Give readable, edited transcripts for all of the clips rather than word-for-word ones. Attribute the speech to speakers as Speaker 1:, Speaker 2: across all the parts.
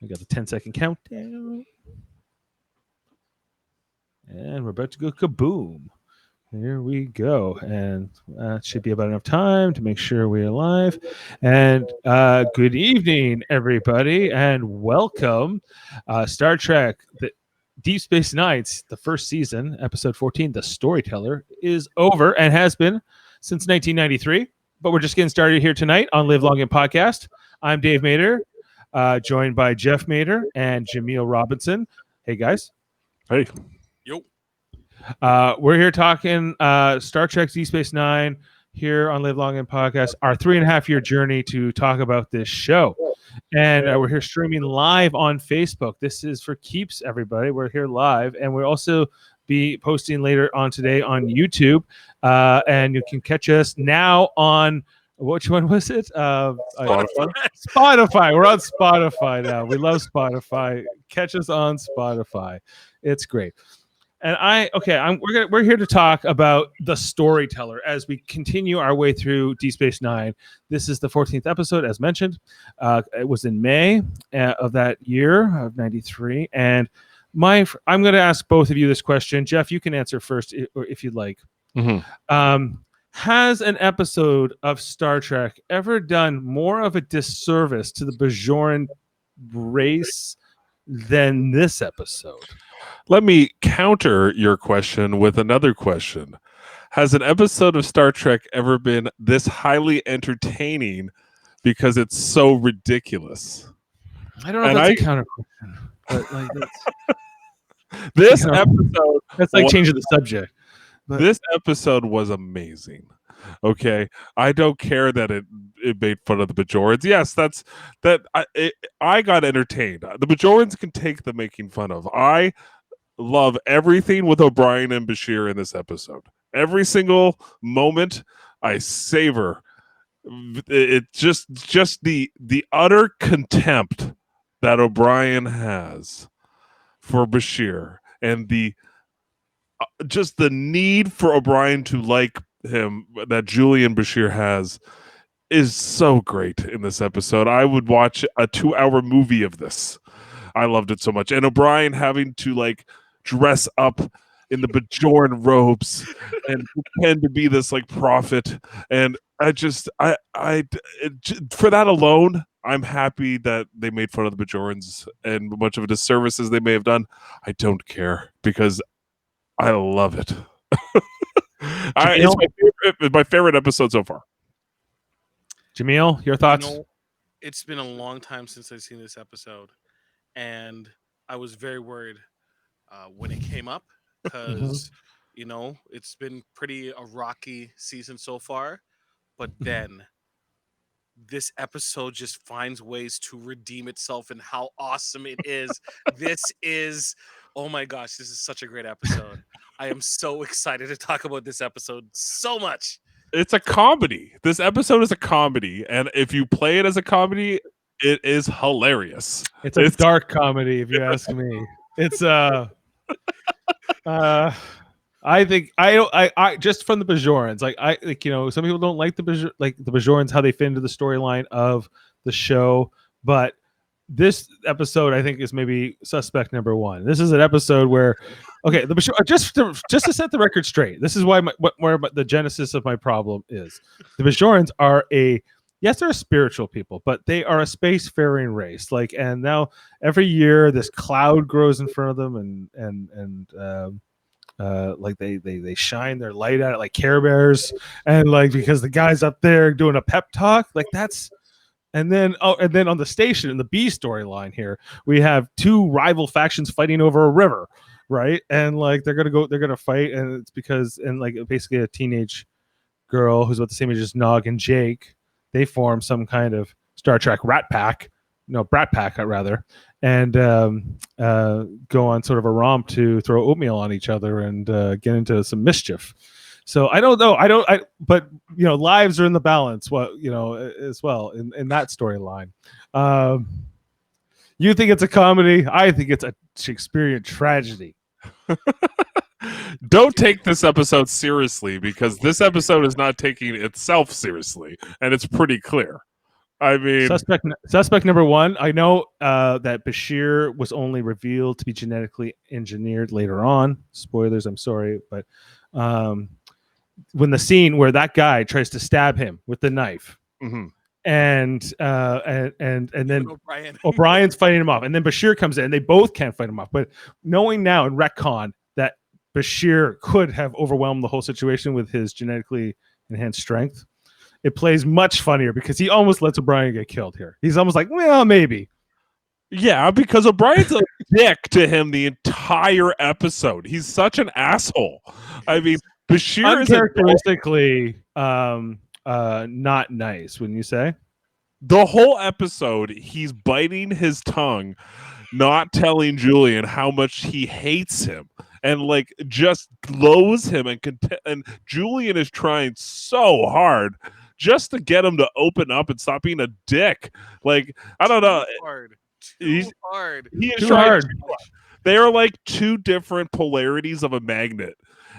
Speaker 1: We got the 10-second countdown. And we're about to go kaboom. Here we go. And that should be about enough time to make sure we're live. And good evening, everybody, and welcome. Star Trek, the Deep Space Nights, the first season, episode 14, The Storyteller, is over and has been since 1993. But we're just getting started here tonight on Live Long and Podcast. I'm Dave Mader, joined by Jeff Mader and Jaemeel Robinson. Hey, guys.
Speaker 2: Hey.
Speaker 3: Yo.
Speaker 1: We're here talking Star Trek Deep Space Nine here on Live Long and Podcast, our 3.5-year journey to talk about this show. And we're here streaming live on Facebook. This is for keeps, everybody. We're here live, and we'll also be posting later on today on YouTube. And you can catch us now on, which one was it? Spotify. We're on Spotify now. We love Spotify. Catch us on Spotify. It's great. And we're here to talk about The Storyteller as we continue our way through Deep Space Nine. This is the 14th episode, as mentioned. It was in May of that year of 93. And I'm going to ask both of you this question. Jeff, you can answer first if you'd like.
Speaker 2: Mm-hmm.
Speaker 1: Has an episode of Star Trek ever done more of a disservice to the Bajoran race than this episode?
Speaker 2: Let me counter your question with another question. Has an episode of Star Trek ever been this highly entertaining because it's so ridiculous?
Speaker 1: I don't know if that's a counter question. But like
Speaker 2: this episode,
Speaker 1: that's like changing the subject.
Speaker 2: But this episode was amazing. Okay, I don't care that it made fun of the Bajorans. Yes, I got entertained. The Bajorans can take the making fun of. I love everything with O'Brien and Bashir in this episode. Every single moment I savor. It just the utter contempt that O'Brien has for Bashir, and the just the need for O'Brien to like him that Julian Bashir has is so great in this episode. I would watch a 2-hour movie of this. I loved it so much. And O'Brien having to like dress up in the Bajoran robes and pretend to be this like prophet. And for that alone, I'm happy that they made fun of the Bajorans and a bunch of disservices they may have done. I don't care because I love it. It's my favorite episode so far.
Speaker 1: Jaemeel, your thoughts?
Speaker 3: It's been a long time since I've seen this episode, and I was very worried when it came up because it's been a rocky season so far, but then this episode just finds ways to redeem itself and how awesome it is. Oh my gosh, this is such a great episode. I am so excited to talk about this episode so much.
Speaker 2: It's a comedy. This episode is a comedy, and if you play it as a comedy, it is hilarious.
Speaker 1: It's a dark comedy, if you ask me. It's I think I just from the Bajorans, some people don't like the Bajorans, how they fit into the storyline of the show, but this episode I think is maybe suspect number one. This is an episode where, just to set the record straight, this is why where the genesis of my problem is. The Bajorans are they're a spiritual people, but they are a spacefaring race. And now every year this cloud grows in front of them, and they shine their light at it like Care Bears, and because the guy's up there doing a pep talk, and then on the station in the B storyline here, we have two rival factions fighting over a river, right? And they're gonna fight, and it's because basically a teenage girl who's about the same age as Nog and Jake, they form some kind of Star Trek brat pack, rather, and go on sort of a romp to throw oatmeal on each other and get into some mischief. So I don't know. But lives are in the balance. As well in that storyline. You think it's a comedy? I think it's a Shakespearean tragedy.
Speaker 2: Don't take this episode seriously, because this episode is not taking itself seriously, and it's pretty clear. I mean,
Speaker 1: suspect number one. I know that Bashir was only revealed to be genetically engineered later on. Spoilers, I'm sorry, but when the scene where that guy tries to stab him with the knife,
Speaker 2: mhm.
Speaker 1: and then O'Brien's fighting him off, and then Bashir comes in, and they both can't fight him off. But knowing now in retcon that Bashir could have overwhelmed the whole situation with his genetically enhanced strength, it plays much funnier because he almost lets O'Brien get killed here. He's almost like, well, maybe.
Speaker 2: Yeah, because O'Brien's a dick to him the entire episode. He's such an asshole. I mean, Bashir is
Speaker 1: uncharacteristically not nice, wouldn't you say?
Speaker 2: The whole episode, he's biting his tongue, not telling Julian how much he hates him, and like just loathes him, and Julian is trying so hard just to get him to open up and stop being a dick. Like, I don't know.
Speaker 3: Too hard.
Speaker 2: He is trying. They are like two different polarities of a magnet.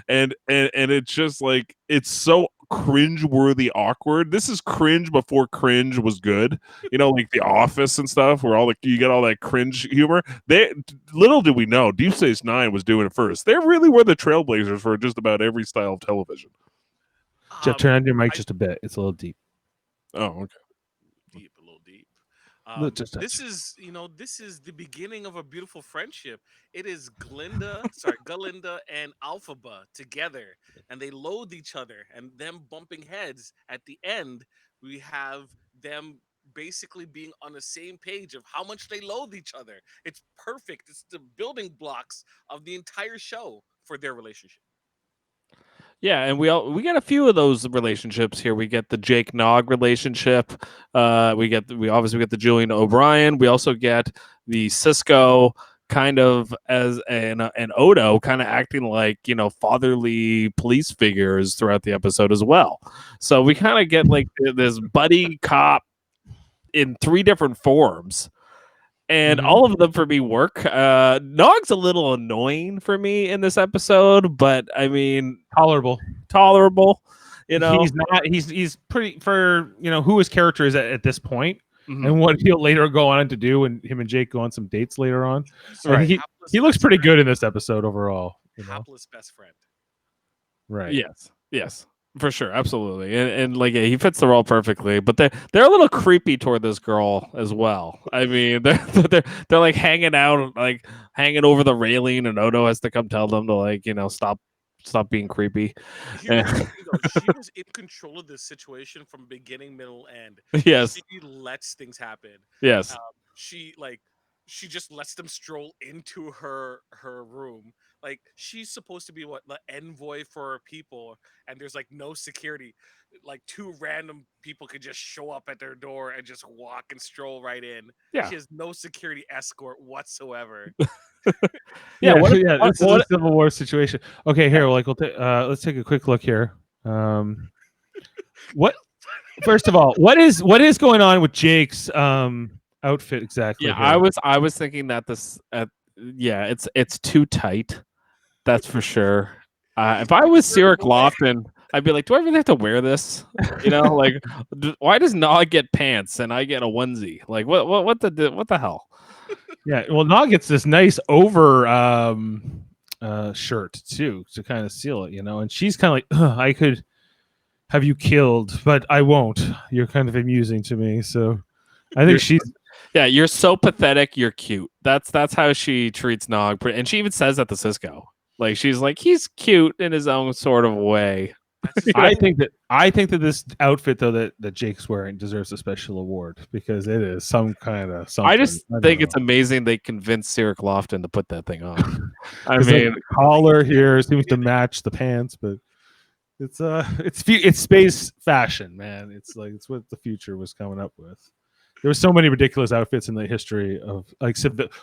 Speaker 2: And it's just like, it's so cringe-worthy awkward. This is cringe before cringe was good. You know, like The Office and stuff, where you get all that cringe humor. Little did we know, Deep Space Nine was doing it first. They really were the trailblazers for just about every style of television.
Speaker 1: Jeff, turn on your mic just a bit. It's a little deep.
Speaker 2: Oh, okay.
Speaker 3: Deep, a little deep. This is the beginning of a beautiful friendship. It is Galinda and Alphaba together, and they loathe each other, and them bumping heads. At the end, we have them basically being on the same page of how much they loathe each other. It's perfect. It's the building blocks of the entire show for their relationship.
Speaker 4: Yeah, and we get a few of those relationships here. We get the Jake Nog relationship. We obviously get the Julian O'Brien. We also get the Cisco kind of as an Odo kind of acting like, fatherly police figures throughout the episode as well. So we kind of get like this buddy cop in three different forms. And all of them for me work. Nog's a little annoying for me in this episode, but I mean,
Speaker 1: tolerable.
Speaker 4: He's
Speaker 1: not. He's pretty for who his character is at this point, and what he'll later go on to do, and him and Jake go on some dates later on. Right. He looks pretty good in this episode overall.
Speaker 3: Hapless best friend.
Speaker 1: Right.
Speaker 4: Yes. For sure, absolutely, and like he fits the role perfectly. But they're a little creepy toward this girl as well. I mean, they're like hanging out, like hanging over the railing, and Odo has to come tell them to stop being creepy.
Speaker 3: She was in control of this situation from beginning, middle, end.
Speaker 4: Yes,
Speaker 3: she lets things happen.
Speaker 4: Yes,
Speaker 3: she just lets them stroll into her room. Like, she's supposed to be the envoy for her people, and there's like no security. Like, two random people could just show up at their door and just walk and stroll right in.
Speaker 4: Yeah,
Speaker 3: she has no security escort whatsoever.
Speaker 1: This is a Civil War situation. Okay, here, let's take a quick look here. What? First of all, what is going on with Jake's outfit exactly?
Speaker 4: Yeah,
Speaker 1: here?
Speaker 4: I was thinking that it's too tight. That's for sure. If I was Cyril Lofton, I'd be like, do I really have to wear this? Like, why does Nog get pants and I get a onesie? Like, what the hell?
Speaker 1: Yeah, well, Nog gets this nice over shirt too to kind of seal it, and she's kind of like, I could have you killed, but I won't. You're kind of amusing to me, so I think
Speaker 4: you're so pathetic. You're cute. That's how she treats Nog, and she even says that to Cisco. Like, she's like, he's cute in his own sort of way.
Speaker 1: I think that this outfit though that Jake's wearing deserves a special award because it is some kind of something.
Speaker 4: I just think it's amazing they convinced Cyril Lofton to put that thing on. I
Speaker 1: mean, like, the collar here seems to match the pants, but it's space fashion, man. It's what the future was coming up with. There were so many ridiculous outfits in the history of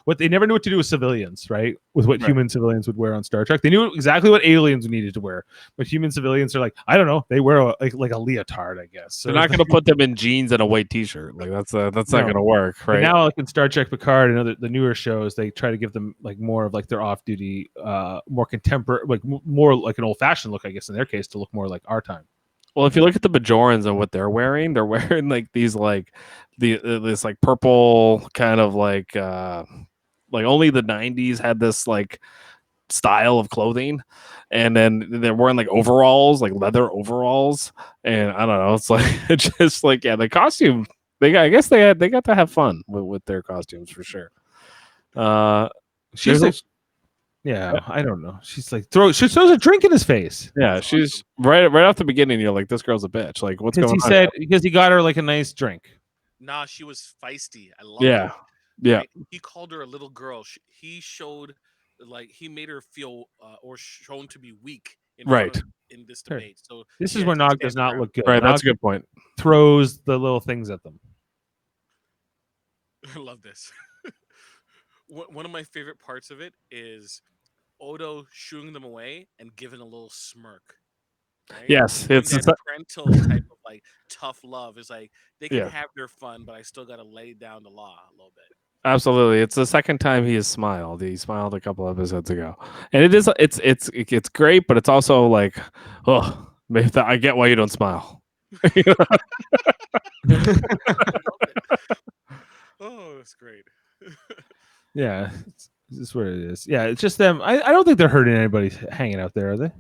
Speaker 1: what they never knew what to do with civilians, right? With what human civilians would wear on Star Trek. They knew exactly what aliens needed to wear, but human civilians are like, I don't know, they wear like a leotard, I guess. So
Speaker 4: they're not going to put them in jeans and a white T-shirt. Like that's not going to work, right?
Speaker 1: And now, like in Star Trek Picard and the newer shows, they try to give them like more of like their off-duty, more contemporary, like more like an old-fashioned look, I guess in their case, to look more like our time.
Speaker 4: Well, if you look at the Bajorans and what they're wearing like these like this like purple kind of like only the 90s had this like style of clothing, and then they're wearing like overalls, like leather overalls, and I don't know, it's like it's just like the costume. I guess they got to have fun with their costumes for sure.
Speaker 1: She's like, I don't know. She's like she throws a drink in his face.
Speaker 4: Yeah,
Speaker 3: That's
Speaker 4: she's
Speaker 3: awesome.
Speaker 4: right off the beginning. You're like, this girl's a bitch. Like, what's going on?
Speaker 1: Because he got her like a nice drink.
Speaker 3: Nah, she was feisty. I love
Speaker 4: Yeah.
Speaker 3: it.
Speaker 4: Yeah.
Speaker 3: Right? He called her a little girl. He showed, like, he made her feel or shown to be weak in
Speaker 4: Right.
Speaker 3: in this debate. So
Speaker 1: This
Speaker 3: she
Speaker 1: is
Speaker 3: had
Speaker 1: where
Speaker 3: to
Speaker 1: Nog
Speaker 3: stand
Speaker 1: does not
Speaker 3: her
Speaker 1: look good.
Speaker 4: Right, that's a
Speaker 1: Nog
Speaker 4: good point.
Speaker 1: throws the little things at them.
Speaker 3: ground. I love this. One of my favorite parts of it is Odo shooing them away and giving a little smirk. Right?
Speaker 4: Yes,
Speaker 3: Doing
Speaker 4: it's
Speaker 3: that parental type of like tough love. Is like they can
Speaker 4: Yeah.
Speaker 3: have their fun, but I still gotta lay down the law a little bit.
Speaker 4: absolutely. It's the second time he has smiled. He smiled a couple episodes ago, and it's great, but it's also like, oh, maybe I get why you don't smile.
Speaker 3: Oh, that's great.
Speaker 1: Yeah, this is what it is. Yeah, it's just them. I don't think they're hurting anybody hanging out there, are they?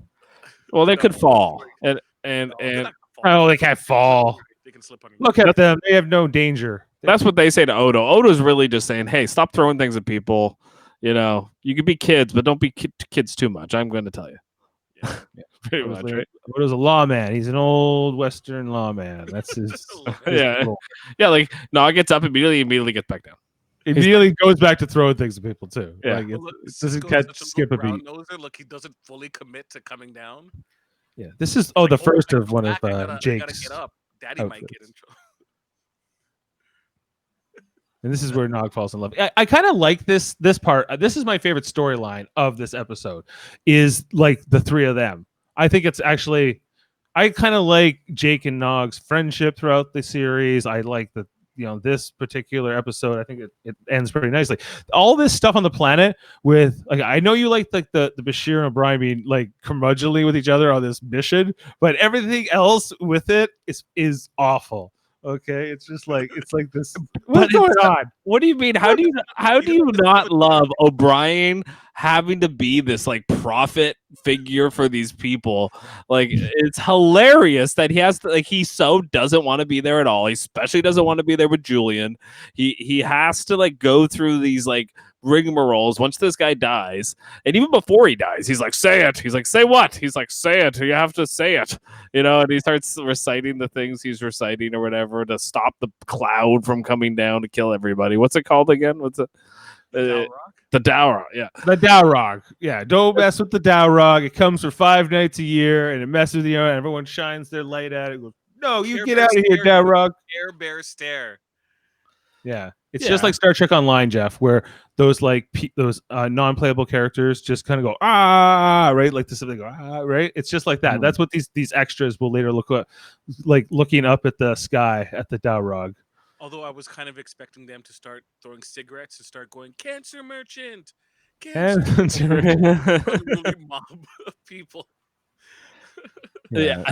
Speaker 4: Well, they
Speaker 3: No,
Speaker 4: could fall,
Speaker 3: right.
Speaker 4: and
Speaker 3: No, they're not gonna fall.
Speaker 1: Oh, they can't fall.
Speaker 3: They can slip on your
Speaker 1: Look at them. They have no danger.
Speaker 4: that's what they say to Odo. Odo's really just saying, hey, stop throwing things at people. You know, you can be kids, but don't be kids too much. I'm going to tell you.
Speaker 3: Yeah.
Speaker 4: Pretty much, right?
Speaker 1: Odo's a lawman. He's an old Western lawman. That's his.
Speaker 4: Yeah.
Speaker 1: role.
Speaker 4: Yeah, like Nog gets up immediately gets back down.
Speaker 1: Immediately goes back to throwing things at people too.
Speaker 4: Yeah.
Speaker 1: Like
Speaker 3: Well, look,
Speaker 1: it doesn't
Speaker 3: Cisco's such a
Speaker 1: skip a
Speaker 3: little
Speaker 1: beat.
Speaker 3: brown-noser. Look, he doesn't fully commit to coming down.
Speaker 1: Yeah, this is
Speaker 3: Like,
Speaker 1: the first
Speaker 3: I
Speaker 1: of one
Speaker 3: back,
Speaker 1: of
Speaker 3: I gotta
Speaker 1: Jake's,
Speaker 3: get up. Daddy might get in trouble.
Speaker 1: and this is where Nog falls in love. I kind of like this part. This is my favorite storyline of this episode. Is like the three of them. I think it's actually. I kind of like Jake and Nog's friendship throughout the series. I like the this particular episode. I think it ends pretty nicely. All this stuff on the planet with like I know you like the Bashir and O'Brien being like curmudgeonly with each other on this mission, but everything else with it is awful. Okay, it's just like this. What's going on?
Speaker 4: What do you mean? How do you not love O'Brien having to be this like prophet figure for these people? Like it's hilarious that he has to he so doesn't want to be there at all. He especially doesn't want to be there with Julian. He has to like go through these like rigmaroles once this guy dies, and even before he dies, he's like, "Say it." He's like, "Say what?" He's like, "Say it." You have to say it, and he starts reciting the things he's reciting or whatever to stop the cloud from coming down to kill everybody. What's it called again? What's it?
Speaker 3: Dalrock?
Speaker 4: The Dowra, yeah.
Speaker 1: The Dowrog. Yeah, don't mess with the Dowrog. It comes for 5 nights a year, and it messes with you, and everyone shines their light at it. Goes, no, you
Speaker 3: Care
Speaker 1: get
Speaker 3: Bear
Speaker 1: out of here,
Speaker 3: stare,
Speaker 1: Dowrog.
Speaker 3: Air Bear stare.
Speaker 1: Yeah, it's just like Star Trek Online, Jeff, where those non-playable characters just kind of go right, like this. They go right. It's just like that. That's what these extras will later look at, like looking up at the sky at the Dowrog.
Speaker 3: Although I was kind of expecting them to start throwing cigarettes and start going cancer merchant,
Speaker 1: And
Speaker 3: unruly mob of people.
Speaker 4: Yeah.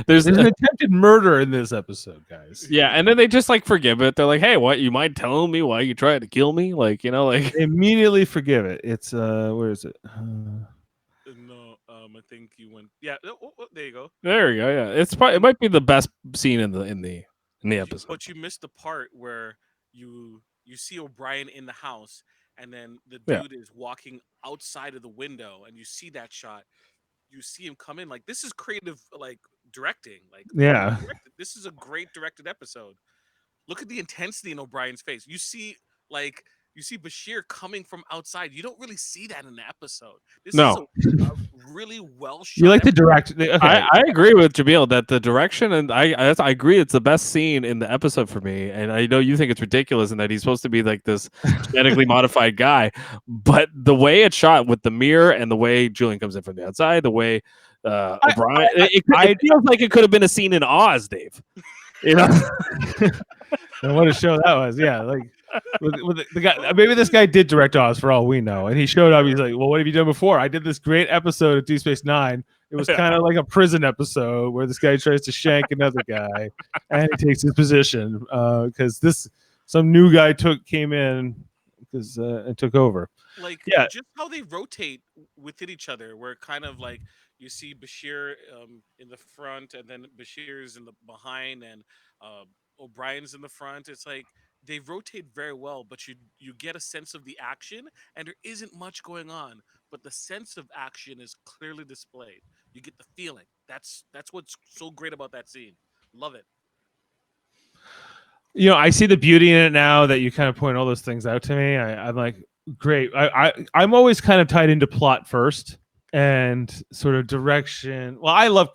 Speaker 1: There's an attempted murder in this episode, guys.
Speaker 4: Yeah, and then they just like forgive it. They're like, "Hey, what? You mind telling me why you tried to kill me?" Like, like
Speaker 1: They immediately forgive it. It's where is it?
Speaker 3: No, I think you went. Yeah, there you go.
Speaker 4: there you go. Yeah, it might be the best scene in the episode.
Speaker 3: But you missed the part where you see O'Brien in the house, and then the dude is walking outside of the window, and you see that shot. You see him come in. Like, this is creative, like directing. Like,
Speaker 1: Yeah.
Speaker 3: this is a great directed episode. Look at the intensity in O'Brien's face. You see Bashir coming from outside. You don't really see that in the episode. This is a really well shot.
Speaker 1: You like the direct? Okay.
Speaker 4: I agree with Jaemeel that the direction, and I agree it's the best scene in the episode for me. And I know you think it's ridiculous and that he's supposed to be like this genetically modified guy, but the way it's shot with the mirror and the way Julian comes in from the outside, the way O'Brien, it feels like it could have been a scene in Oz, Dave.
Speaker 1: And what a show that was! Yeah, like with the guy. Maybe this guy did direct Oz for all we know, and he showed up. He's like, "Well, what have you done before? I did this great episode of Deep Space Nine, It was kind of like a prison episode where this guy tries to shank another guy, and he takes his position because some new guy came in and took over.
Speaker 3: Like
Speaker 1: Yeah.
Speaker 3: just how they rotate within each other, where kind of like you see Bashir in the front, and then Bashir's in the behind, and O'Brien's in the front. It's like they rotate very well, but you get a sense of the action, and there isn't much going on, but the sense of action is clearly displayed. You get the feeling. That's what's so great about that scene. Love it.
Speaker 1: I see the beauty in it now that you kind of point all those things out to me. I'm like, great. I'm always kind of tied into plot first and sort of direction. Well, I love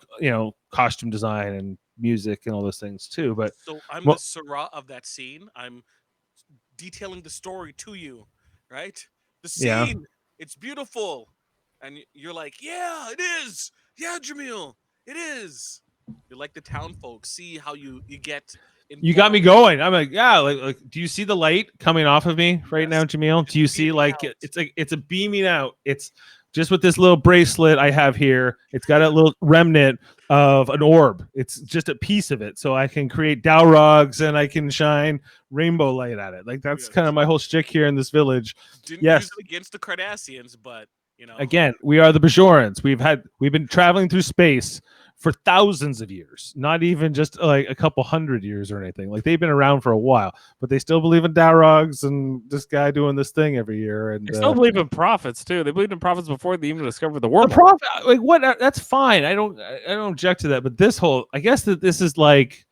Speaker 1: costume design and music and all those things too. But
Speaker 3: So I'm the Sarah of that scene. I'm detailing the story to you, right? The scene, it's beautiful, and you're like, yeah, it is. Yeah, Jaemeel, it is. You're like the town folks. See how you get.
Speaker 1: You got me going. I'm like, yeah, like do you see the light coming off of me right now, Jaemeel? Do you see it's a beaming out? It's just with this little bracelet I have here. It's got a little remnant of an orb. It's just a piece of it. So I can create Dalrogs and I can shine rainbow light at it. Like that's kind of my whole shtick here in this village.
Speaker 3: Didn't use it against the Cardassians, but
Speaker 1: again, we are the Bajorans. We've been traveling through space for thousands of years, not even just like a couple hundred years or anything. Like they've been around for a while, but they still believe in Dalrogs and this guy doing this thing every year. And
Speaker 4: they still believe in prophets too. They believed in prophets before they even discovered the world.
Speaker 1: The prophet, like what? That's fine. I don't object to that. But I guess that this is like,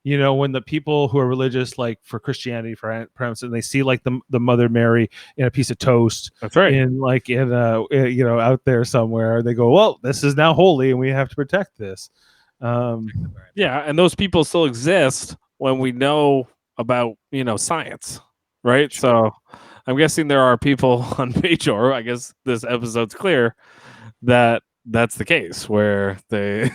Speaker 1: when the people who are religious, like for Christianity, for instance, and they see like the Mother Mary in a piece of toast.
Speaker 4: That's right.
Speaker 1: Out there somewhere, they go, well, this is now holy, and we have to protect this.
Speaker 4: Yeah, and those people still exist when we know about science, right? So I'm guessing there are people on Bajor. I guess this episode's clear that that's the case where they.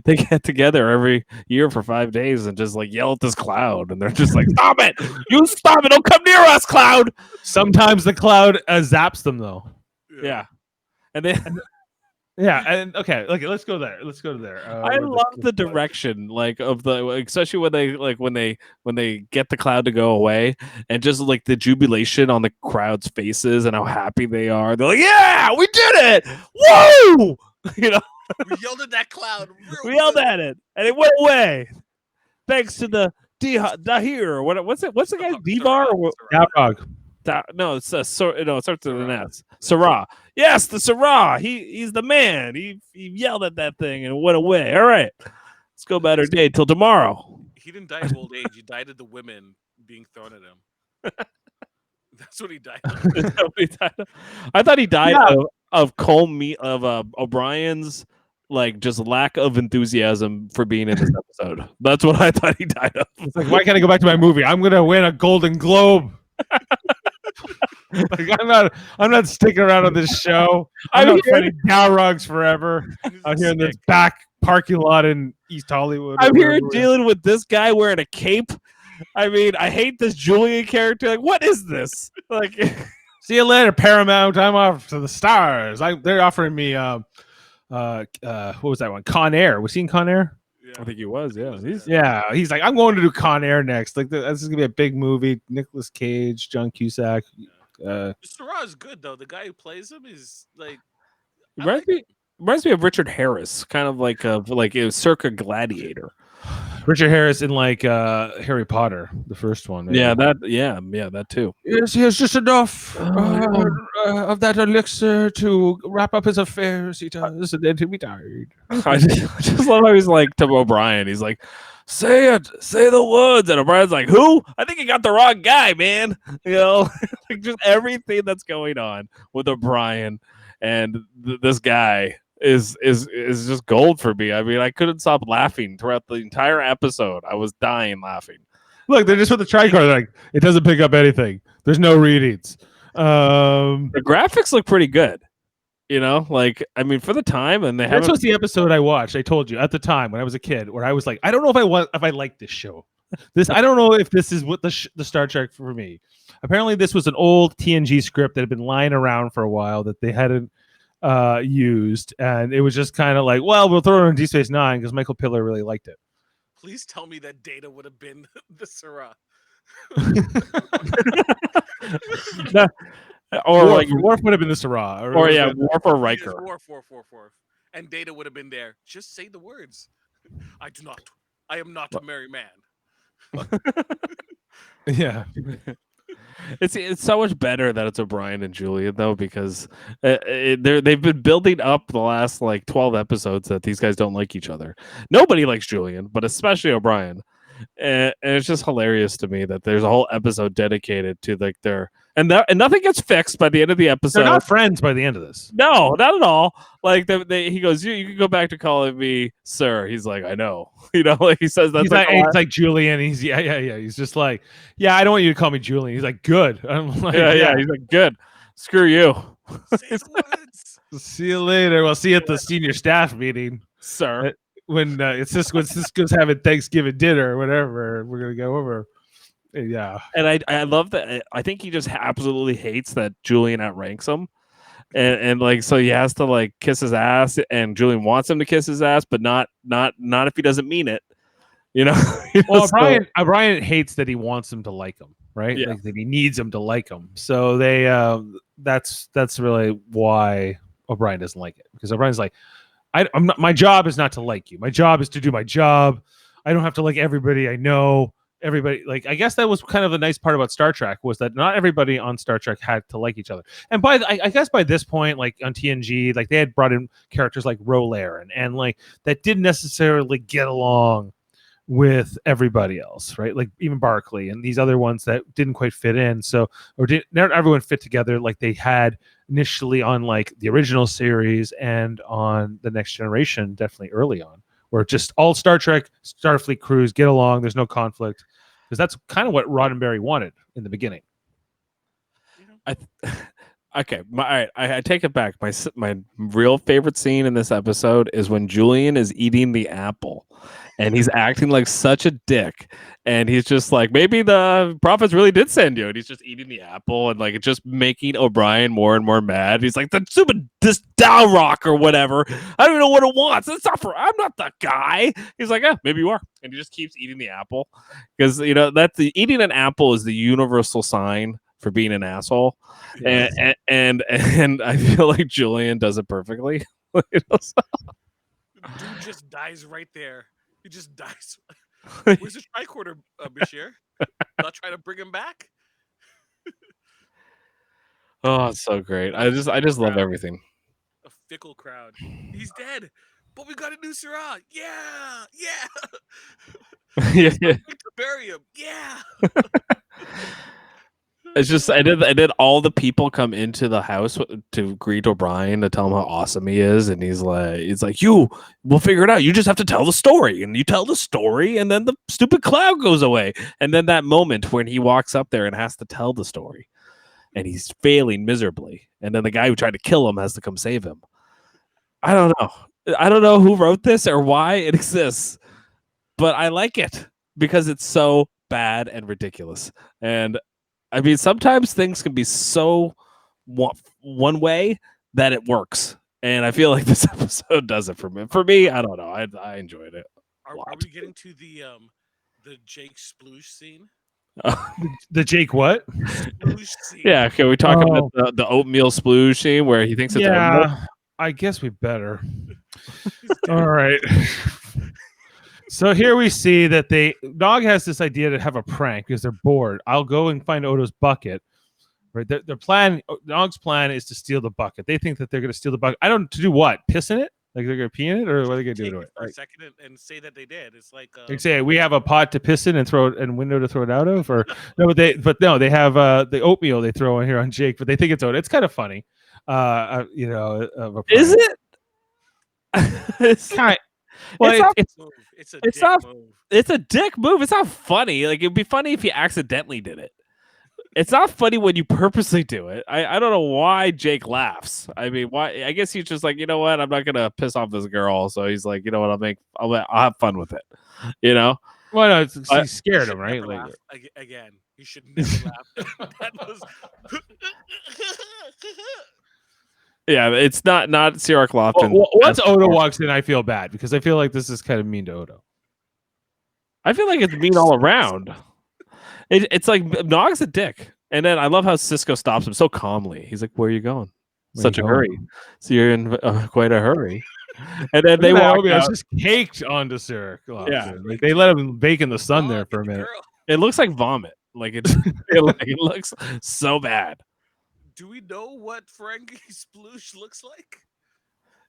Speaker 4: They get together every year for 5 days and just like yell at this cloud, and they're just like, "Stop it! You stop it! Don't come near us, cloud!"
Speaker 1: Sometimes the cloud zaps them, though.
Speaker 4: Yeah, and then
Speaker 1: and okay, let's go there. Let's go to there.
Speaker 4: I love the direction, like of the, especially when they get the cloud to go away, and just like the jubilation on the crowd's faces and how happy they are. They're like, "Yeah, we did it! Woo!"
Speaker 3: We yelled at that cloud.
Speaker 4: We yelled at it, and it went away. Thanks to the Dahir. What's the guy's Divar?
Speaker 1: Dalrog.
Speaker 4: No, it starts with an S. Sarah. Yes, the Sarah. He's the man. He yelled at that thing and it went away. All right, let's go about our day till tomorrow.
Speaker 3: He didn't die of old age. He died of the women being thrown at him. That's what he died of.
Speaker 4: I thought he died of O'Brien's like just lack of enthusiasm for being in this episode. That's what I thought he died of.
Speaker 1: It's like, why can't I go back to my movie? I'm gonna win a Golden Globe. Like I'm not sticking around on this show. I'm not fighting Dalrogs forever out here in this back parking lot in East Hollywood.
Speaker 4: I'm here dealing with this guy wearing a cape. I mean, I hate this Julian character. Like, what is this? Like,
Speaker 1: see you later, Paramount. I'm off to the stars. They're offering me what was that one? Con Air. Was he in Con Air?
Speaker 3: Yeah.
Speaker 4: I think he was.
Speaker 1: Yeah. He's like, I'm going to do Con Air next. Like, this is gonna be a big movie. Nicolas Cage, John Cusack.
Speaker 3: Sarah is good though. The guy who plays him is like.
Speaker 4: Reminds me of Richard Harris, kind of like a circa Gladiator.
Speaker 1: Richard Harris in like Harry Potter, the first one. Maybe.
Speaker 4: Yeah, that too.
Speaker 1: Yes, he has just enough of that elixir to wrap up his affairs. He does, and then he'll be tired.
Speaker 4: I just love how he's like to O'Brien. He's like, "Say it, say the words," and O'Brien's like, "Who? I think you got the wrong guy, man." Like just everything that's going on with O'Brien and this guy. Is just gold for me. I mean, I couldn't stop laughing throughout the entire episode. I was dying laughing.
Speaker 1: Look, they're just with the tricorder. Like, it doesn't pick up anything. There's no readings.
Speaker 4: The graphics look pretty good. Like, I mean, for the time, and
Speaker 1: this was the episode I watched. I told you at the time when I was a kid, where I was like, I don't know if I like this show. I don't know if this is what the Star Trek for me. Apparently, this was an old TNG script that had been lying around for a while that they hadn't used, and it was just kind of like, well, we'll throw it in Deep Space Nine because Michael Piller really liked it.
Speaker 3: Please tell me that Data would have been the Syrah.
Speaker 4: Or
Speaker 1: Worf,
Speaker 4: like
Speaker 1: Worf would have been the Syrah,
Speaker 4: or yeah, Worf or
Speaker 3: Yes,
Speaker 4: Riker.
Speaker 3: Worf. And Data would have been there. Just say the words. I am not a merry man.
Speaker 1: yeah.
Speaker 4: It's so much better that it's O'Brien and Julian though, because they've been building up the last like 12 episodes that these guys don't like each other. Nobody likes Julian, but especially O'Brien. And it's just hilarious to me that there's a whole episode dedicated to like their and nothing gets fixed by the end of the episode.
Speaker 1: They're not friends by the end of this.
Speaker 4: No, not at all. Like he goes, you can go back to calling me sir. He's like, I know. Like he says that's
Speaker 1: He's like Julian. He's yeah. He's just like, yeah, I don't want you to call me Julian. He's like, good. I'm like,
Speaker 4: yeah. He's like, good. Screw you.
Speaker 3: Say the words.
Speaker 1: See you later. We'll see you at the senior staff meeting,
Speaker 4: Sir.
Speaker 1: When Cisco's having Thanksgiving dinner or whatever. We're gonna go over. Yeah,
Speaker 4: and I love that. I think he just absolutely hates that Julian outranks him, and like so he has to like kiss his ass, and Julian wants him to kiss his ass, but not if he doesn't mean it.
Speaker 1: Well, O'Brien hates that he wants him to like him, right?
Speaker 4: Yeah.
Speaker 1: Like that he needs him to like him. So they that's really why O'Brien doesn't like it, because O'Brien's like, I'm not. My job is not to like you. My job is to do my job. I don't have to like everybody I know. Everybody, like, I guess that was kind of the nice part about Star Trek, was that not everybody on Star Trek had to like each other. And I guess by this point, like on TNG, like they had brought in characters like Rolaire and like that didn't necessarily get along with everybody else, right? Like even Barclay and these other ones that didn't quite fit in. So, not everyone fit together like they had initially on like the original series and on the Next Generation, definitely early on, where just all Star Trek, Starfleet crews get along. There's no conflict, because that's kind of what Roddenberry wanted in the beginning.
Speaker 4: Okay, all right. I take it back. My real favorite scene in this episode is when Julian is eating the apple, and he's acting like such a dick, and he's just like, maybe the prophets really did send you, and he's just eating the apple and like it's just making O'Brien more and more mad. He's like, this Dalrock or whatever. I don't even know what it wants. It's not for. I'm not the guy. He's like, maybe you are, and he just keeps eating the apple because that's the eating an apple is the universal sign for being an asshole. Yes. And I feel like Julian does it perfectly.
Speaker 3: Dude just dies right there. He just dies. Where's the tricorder, Bashir? Not trying to bring him back.
Speaker 4: Oh, it's so great. I just love everything.
Speaker 3: A fickle crowd. He's dead, but we got a new Syrah. Yeah.
Speaker 4: Yeah.
Speaker 3: To bury him. Yeah.
Speaker 4: It's just I did all the people come into the house to greet O'Brien to tell him how awesome he is, and he's like we'll figure it out. You just have to tell the story, and you tell the story, and then the stupid cloud goes away. And then that moment when he walks up there and has to tell the story, and he's failing miserably, and then the guy who tried to kill him has to come save him. I don't know who wrote this or why it exists, but I like it because it's so bad and ridiculous. And I mean, sometimes things can be so one way that it works, and I feel like this episode does it for me. For me, I don't know. I enjoyed it.
Speaker 3: Are we getting to the Jake sploosh scene?
Speaker 1: The Jake what?
Speaker 3: Sploosh scene.
Speaker 4: Yeah. Can we talk about the oatmeal sploosh scene where he thinks it's oatmeal?
Speaker 1: I guess we better. All right. So here we see that Nog has this idea to have a prank because they're bored. I'll go and find Odo's bucket. Right. Their plan, Nog's plan, is to steal the bucket. They think that they're going to steal the bucket. To do what? Piss in it? Like they're going to pee in it, or what are they going to do to it?
Speaker 3: For a second and say that they did. It's like
Speaker 1: they say we have a pot to piss in and throw it and window to throw it out of, or no? They have the oatmeal they throw in here on Jake, but they think it's oat. It's kind of funny.
Speaker 4: Is it?
Speaker 1: It's kind. Well,
Speaker 3: it's
Speaker 4: a dick move. It's not funny. Like it'd be funny if you accidentally did it. It's not funny when you purposely do it. I don't know why Jake laughs. I mean, why? I guess he's just like, you know what? I'm not gonna piss off this girl. So he's like, you know what? I'll have fun with it. You know?
Speaker 1: Well, no, he scared him, right?
Speaker 3: Like, again, you should never laugh. That was.
Speaker 4: Yeah, it's not Sierra Clofton.
Speaker 1: Once Odo walks in, I feel bad because I feel like this is kind of mean to Odo.
Speaker 4: I feel like it's mean all around. It's like Nog's a dick, and then I love how Cisco stops him so calmly. He's like, "Where are you going?
Speaker 1: Where
Speaker 4: Such
Speaker 1: you
Speaker 4: a
Speaker 1: going?"
Speaker 4: hurry. So you're in quite a hurry." And then they
Speaker 1: Look at that
Speaker 4: walk
Speaker 1: Obi-Wan,
Speaker 4: out.
Speaker 1: it's just caked onto Sarah.
Speaker 4: Yeah.
Speaker 1: Like they let him bake in the sun there
Speaker 3: Oh,
Speaker 1: for a
Speaker 3: get the
Speaker 1: minute.
Speaker 3: girl.
Speaker 4: It looks like vomit. Like it looks so bad.
Speaker 3: Do we know what Ferengi sploosh looks like?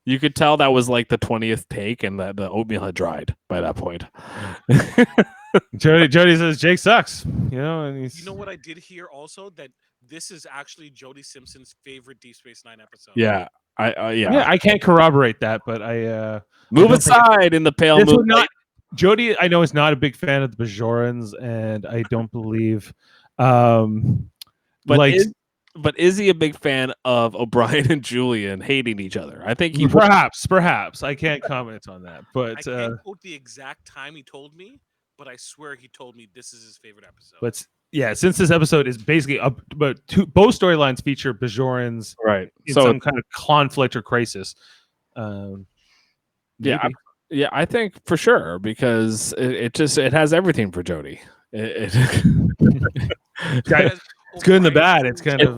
Speaker 4: You could tell that was like the 20th take, and that the oatmeal had dried by that point.
Speaker 1: Jody says Jake sucks. And he's
Speaker 3: You know what I did hear also? That this is actually Jody Simpson's favorite Deep Space Nine episode.
Speaker 4: Yeah,
Speaker 1: yeah. I can't corroborate that, but I
Speaker 4: move
Speaker 1: don't think
Speaker 4: aside in the pale
Speaker 1: this would
Speaker 4: moonlight.
Speaker 1: not. Jody, I know, is not a big fan of the Bajorans, and I don't believe.
Speaker 4: But is he a big fan of O'Brien and Julian hating each other? I think he
Speaker 1: perhaps I can't comment on that, but
Speaker 3: I can't quote the exact time he told me, but I swear he told me this is his favorite episode.
Speaker 1: But yeah, since this episode is basically both storylines feature Bajorans
Speaker 4: right
Speaker 1: in
Speaker 4: so
Speaker 1: some kind of conflict or crisis.
Speaker 4: Yeah, I think for sure because it has everything for Jody. It's
Speaker 1: good and the bad. It's kind of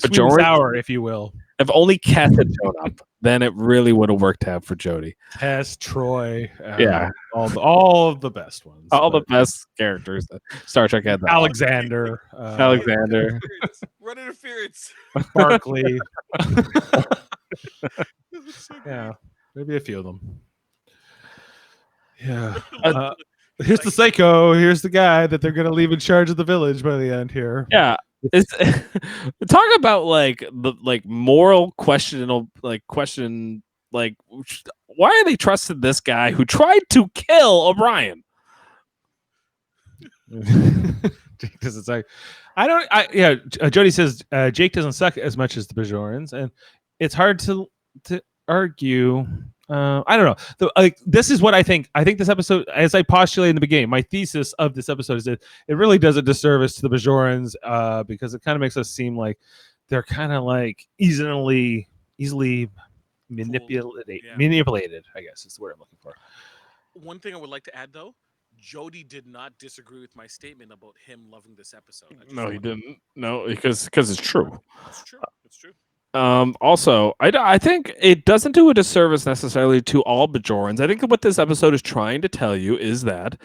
Speaker 1: sweet and sour, if you will.
Speaker 4: If only Cass had shown up, then it really would have worked out for Jody.
Speaker 1: Tess, Troy,
Speaker 4: yeah,
Speaker 1: all of the best ones,
Speaker 4: the best characters that Star Trek had.
Speaker 1: Alexander,
Speaker 3: run interference,
Speaker 1: Barkley. Yeah, maybe a few of them. Yeah. Here's the psycho. Here's the guy that they're gonna leave in charge of the village by the end here.
Speaker 4: Yeah. It's talk about the moral question why are they trusting this guy who tried to kill O'Brien?
Speaker 1: Because it's like Jody says Jake doesn't suck as much as the Bajorans, and it's hard to argue. I don't know. This is what I think. I think this episode, as I postulated in the beginning, my thesis of this episode is that it really does a disservice to the Bajorans because it kind of makes us seem like they're kind of like easily manipulated. I guess is the word I'm looking for.
Speaker 3: One thing I would like to add, though, Jody did not disagree with my statement about him loving this episode.
Speaker 4: No, he didn't. No, because it's true.
Speaker 3: It's true. It's true.
Speaker 4: Also, I think it doesn't do a disservice necessarily to all Bajorans. I think what this episode is trying to tell you is that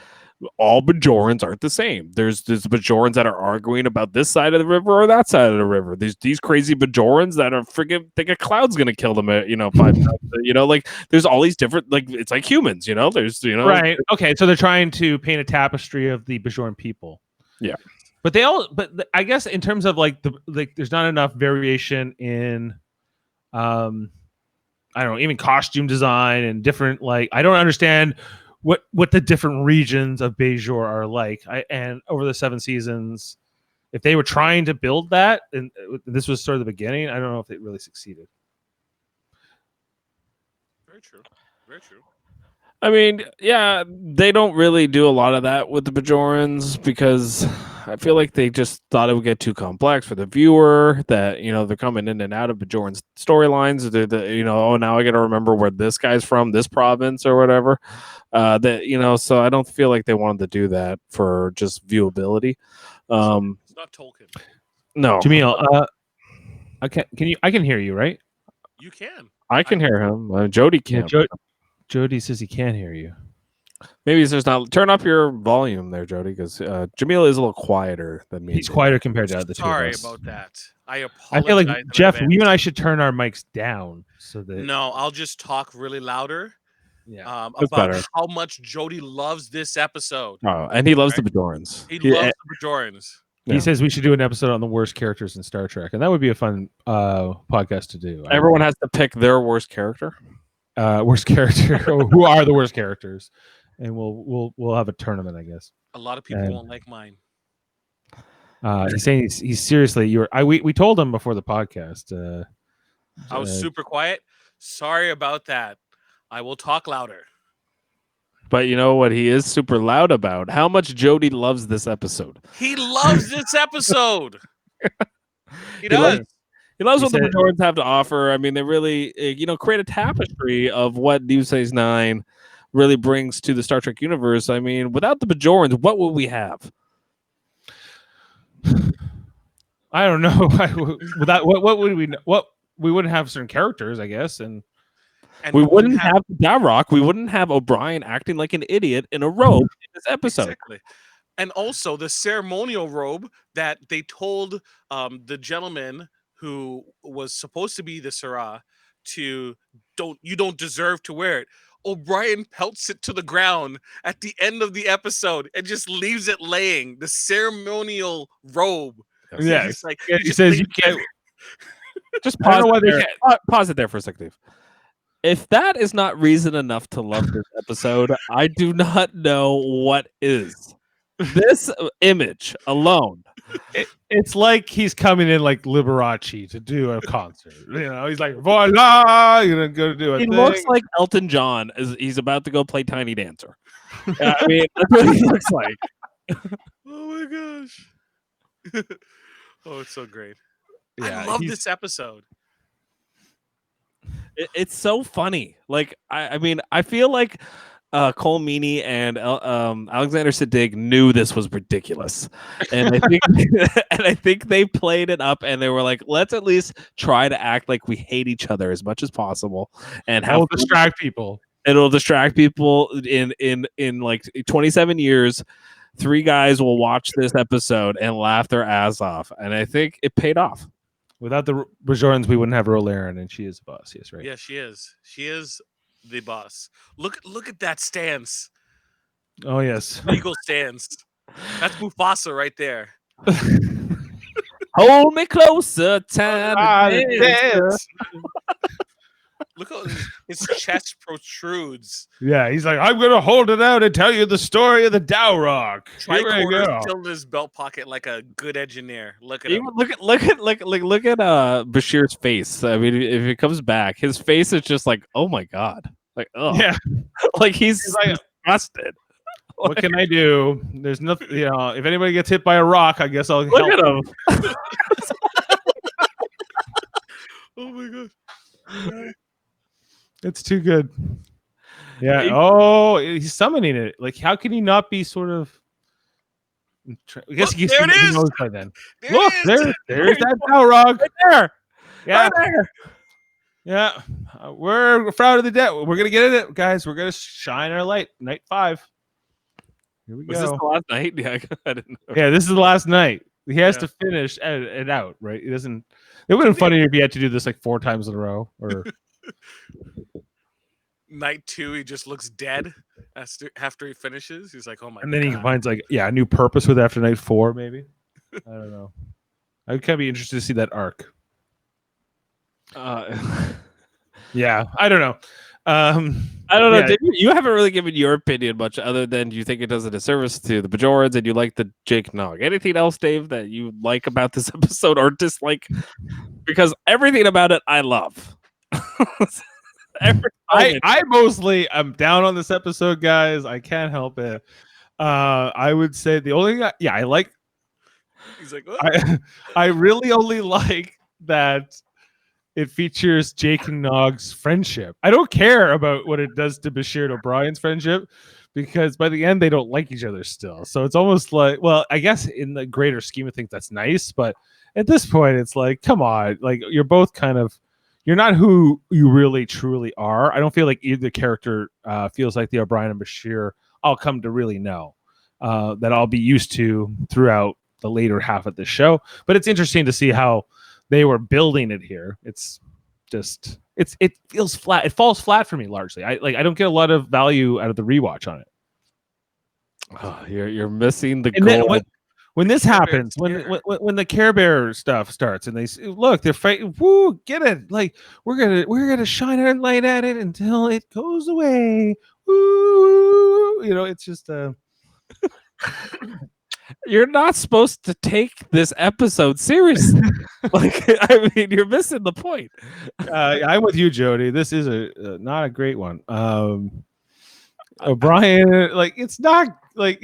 Speaker 4: all Bajorans aren't the same. There's Bajorans that are arguing about this side of the river or that side of the river. There's these crazy Bajorans that are freaking think a cloud's gonna kill them. 5 times. Like there's all these different it's like humans. There's
Speaker 1: right. Okay, so they're trying to paint a tapestry of the Bajoran people.
Speaker 4: Yeah.
Speaker 1: But I guess in terms of there's not enough variation in, I don't know, even costume design and different, I don't understand what the different regions of Bajor are like. And over the 7 seasons, if they were trying to build that, and this was sort of the beginning, I don't know if it really succeeded.
Speaker 3: Very true. Very true.
Speaker 4: I mean, yeah, they don't really do a lot of that with the Bajorans because I feel like they just thought it would get too complex for the viewer. That they're coming in and out of Bajorans storylines. Now I got to remember where this guy's from, this province or whatever. So I don't feel like they wanted to do that for just viewability.
Speaker 3: It's not Tolkien.
Speaker 4: No,
Speaker 1: Jaemeel, I can hear you, right?
Speaker 3: You can.
Speaker 4: I can hear him. Jody can't.
Speaker 1: Jody says he can't hear you.
Speaker 4: Maybe it's just not. Turn up your volume there, Jody, because Jaemeel is a little quieter than me.
Speaker 1: He's quieter compared to the two of us.
Speaker 3: Sorry about that. I apologize.
Speaker 1: I feel like Jeff, you and I should turn our mics down so that.
Speaker 3: No, I'll just talk really louder.
Speaker 1: Yeah,
Speaker 3: about
Speaker 4: better.
Speaker 3: how much Jody loves this episode.
Speaker 4: Oh, and he loves the Bajorans.
Speaker 3: He loves the Bajorans.
Speaker 1: He says we should do an episode on the worst characters in Star Trek, and that would be a fun podcast to do.
Speaker 4: Everyone has to pick their worst character.
Speaker 1: Worst character. Who are the worst characters? And we'll have a tournament, I guess.
Speaker 3: A lot of people won't like mine.
Speaker 1: He's saying he's seriously. We told him before the podcast.
Speaker 3: I was super quiet. Sorry about that. I will talk louder.
Speaker 4: But you know what he is super loud about? How much Jody loves this episode.
Speaker 3: He loves this episode. He does.
Speaker 4: He loves
Speaker 1: He
Speaker 4: what the
Speaker 1: said-
Speaker 4: Bajorans have to offer. I mean, they really, create a tapestry of what Deep Space Nine really brings to the Star Trek universe. I mean, without the Bajorans, what would we have?
Speaker 1: I don't know. Without what would we? What we wouldn't have certain characters, I guess, and
Speaker 3: And
Speaker 4: We wouldn't have Darrock. We wouldn't have O'Brien acting like an idiot in a robe in this episode.
Speaker 3: Exactly. And also the ceremonial robe that they told the gentleman who was supposed to be the Sarah to you don't deserve to wear it. O'Brien pelts it to the ground at the end of the episode and just leaves it laying. The ceremonial robe.
Speaker 1: yeah,
Speaker 3: He's like,
Speaker 1: he
Speaker 3: just
Speaker 1: says
Speaker 3: leave
Speaker 1: you
Speaker 3: it
Speaker 1: can't.
Speaker 3: there.
Speaker 4: Just
Speaker 1: I don't
Speaker 4: pause
Speaker 1: know why
Speaker 4: it
Speaker 1: they
Speaker 4: there. Pause it there for a second, Dave. If that is not reason enough to love this episode, I do not know what is. This image alone.
Speaker 1: It's like he's coming in like Liberace to do a concert. He's like, voila, you're gonna go do a
Speaker 4: He
Speaker 1: thing.
Speaker 4: looks like Elton John as he's about to go play Tiny Dancer. I mean, that's what he looks like.
Speaker 3: Oh my gosh. Oh, it's so great.
Speaker 1: Yeah,
Speaker 3: I love
Speaker 1: he's-
Speaker 3: this episode.
Speaker 4: It's so funny. Like, I mean, I feel like Cole Meany and Alexander Siddig knew this was ridiculous, and I think and I think they played it up, and they were like, "Let's at least try to act like we hate each other as much as possible, and
Speaker 1: That'll distract people.
Speaker 4: It'll distract people in like 27 years." 3 guys will watch this episode and laugh their ass off, and I think it paid off.
Speaker 1: Without the Bajorans, we wouldn't have Rolaren, and she is the boss. Yes, right.
Speaker 3: Yeah, she is. She is the boss. Look at that stance.
Speaker 1: Oh yes.
Speaker 3: Regal stance. That's Mufasa right there.
Speaker 4: Hold me closer, time to dance.
Speaker 3: Look how his chest protrudes.
Speaker 1: Yeah, he's like, I'm gonna hold it out and tell you the story of the Dowrock. Here we
Speaker 3: Tricorder
Speaker 1: go.
Speaker 3: still in his belt pocket like a good engineer. Look at him.
Speaker 4: Even look at Bashir's face. I mean, if it comes back, his face is just like, oh my god, like, oh,
Speaker 1: Yeah.
Speaker 4: like he's
Speaker 1: like,
Speaker 4: disgusted.
Speaker 1: What can I do? There's nothing. If anybody gets hit by a rock, I guess I'll
Speaker 4: Look
Speaker 1: help.
Speaker 4: at him.
Speaker 3: Oh my god.
Speaker 1: It's too good. Yeah.
Speaker 4: He-
Speaker 1: Oh, he's summoning it. Like, how can he not be sort of? I guess
Speaker 3: Look,
Speaker 1: he
Speaker 3: there it
Speaker 1: he
Speaker 3: is!
Speaker 1: knows by then.
Speaker 3: There
Speaker 1: Look,
Speaker 3: it is!
Speaker 1: there's that Balrog.
Speaker 4: Right there.
Speaker 1: Yeah,
Speaker 4: Right there.
Speaker 1: yeah. We're proud of the debt. We're gonna get it, guys. We're gonna shine our light. Night 5. Here we
Speaker 4: Was this
Speaker 1: go.
Speaker 4: the last night? Yeah, I didn't know.
Speaker 1: Yeah, this is the last night. He has
Speaker 3: Yeah.
Speaker 1: to finish it out, right? He doesn't. It would have been funny if he had to do this like 4 times in a row, or
Speaker 3: Night 2, he just looks dead after he finishes. He's like, oh my
Speaker 1: and then he
Speaker 3: god.
Speaker 1: finds like a new purpose with after night 4, maybe. I don't know. I'd kind of be interested to see that arc. Yeah, I don't know.
Speaker 4: I don't know.
Speaker 1: Yeah.
Speaker 4: Dave, you haven't really given your opinion much, other than you think it does a disservice to the Bajorans and you like the Jake Nog. Anything else, Dave, that you like about this episode or dislike? Because everything about it, I love.
Speaker 1: I mostly am down on this episode, guys. I can't help it. I would say the only thing I like.
Speaker 3: He's like, what?
Speaker 1: I really only like that it features Jake and Nog's friendship. I don't care about what it does to Bashir and O'Brien's friendship, because by the end they don't like each other still. So it's almost like, well, I guess in the greater scheme of things that's nice, but at this point it's like, come on, like you're both kind of, you're not who you really truly are. I don't feel like either character feels like the O'Brien and Bashir I'll come to really know, that I'll be used to throughout the later half of the show. But it's interesting to see how they were building it here. It's just it feels flat. It falls flat for me largely. I don't get a lot of value out of the rewatch on it.
Speaker 4: Oh, you're missing the
Speaker 1: And then
Speaker 4: goal.
Speaker 1: when this
Speaker 3: Care Bear
Speaker 1: happens,
Speaker 3: scare.
Speaker 1: when the Care Bear stuff starts, and look, they're fighting. Woo, get it! Like we're gonna shine our light at it until it goes away. Woo! It's just
Speaker 4: You're not supposed to take this episode seriously. Like, I mean, you're missing the point.
Speaker 1: I'm with you, Jody. This is not a great one. O'Brien, like it's not like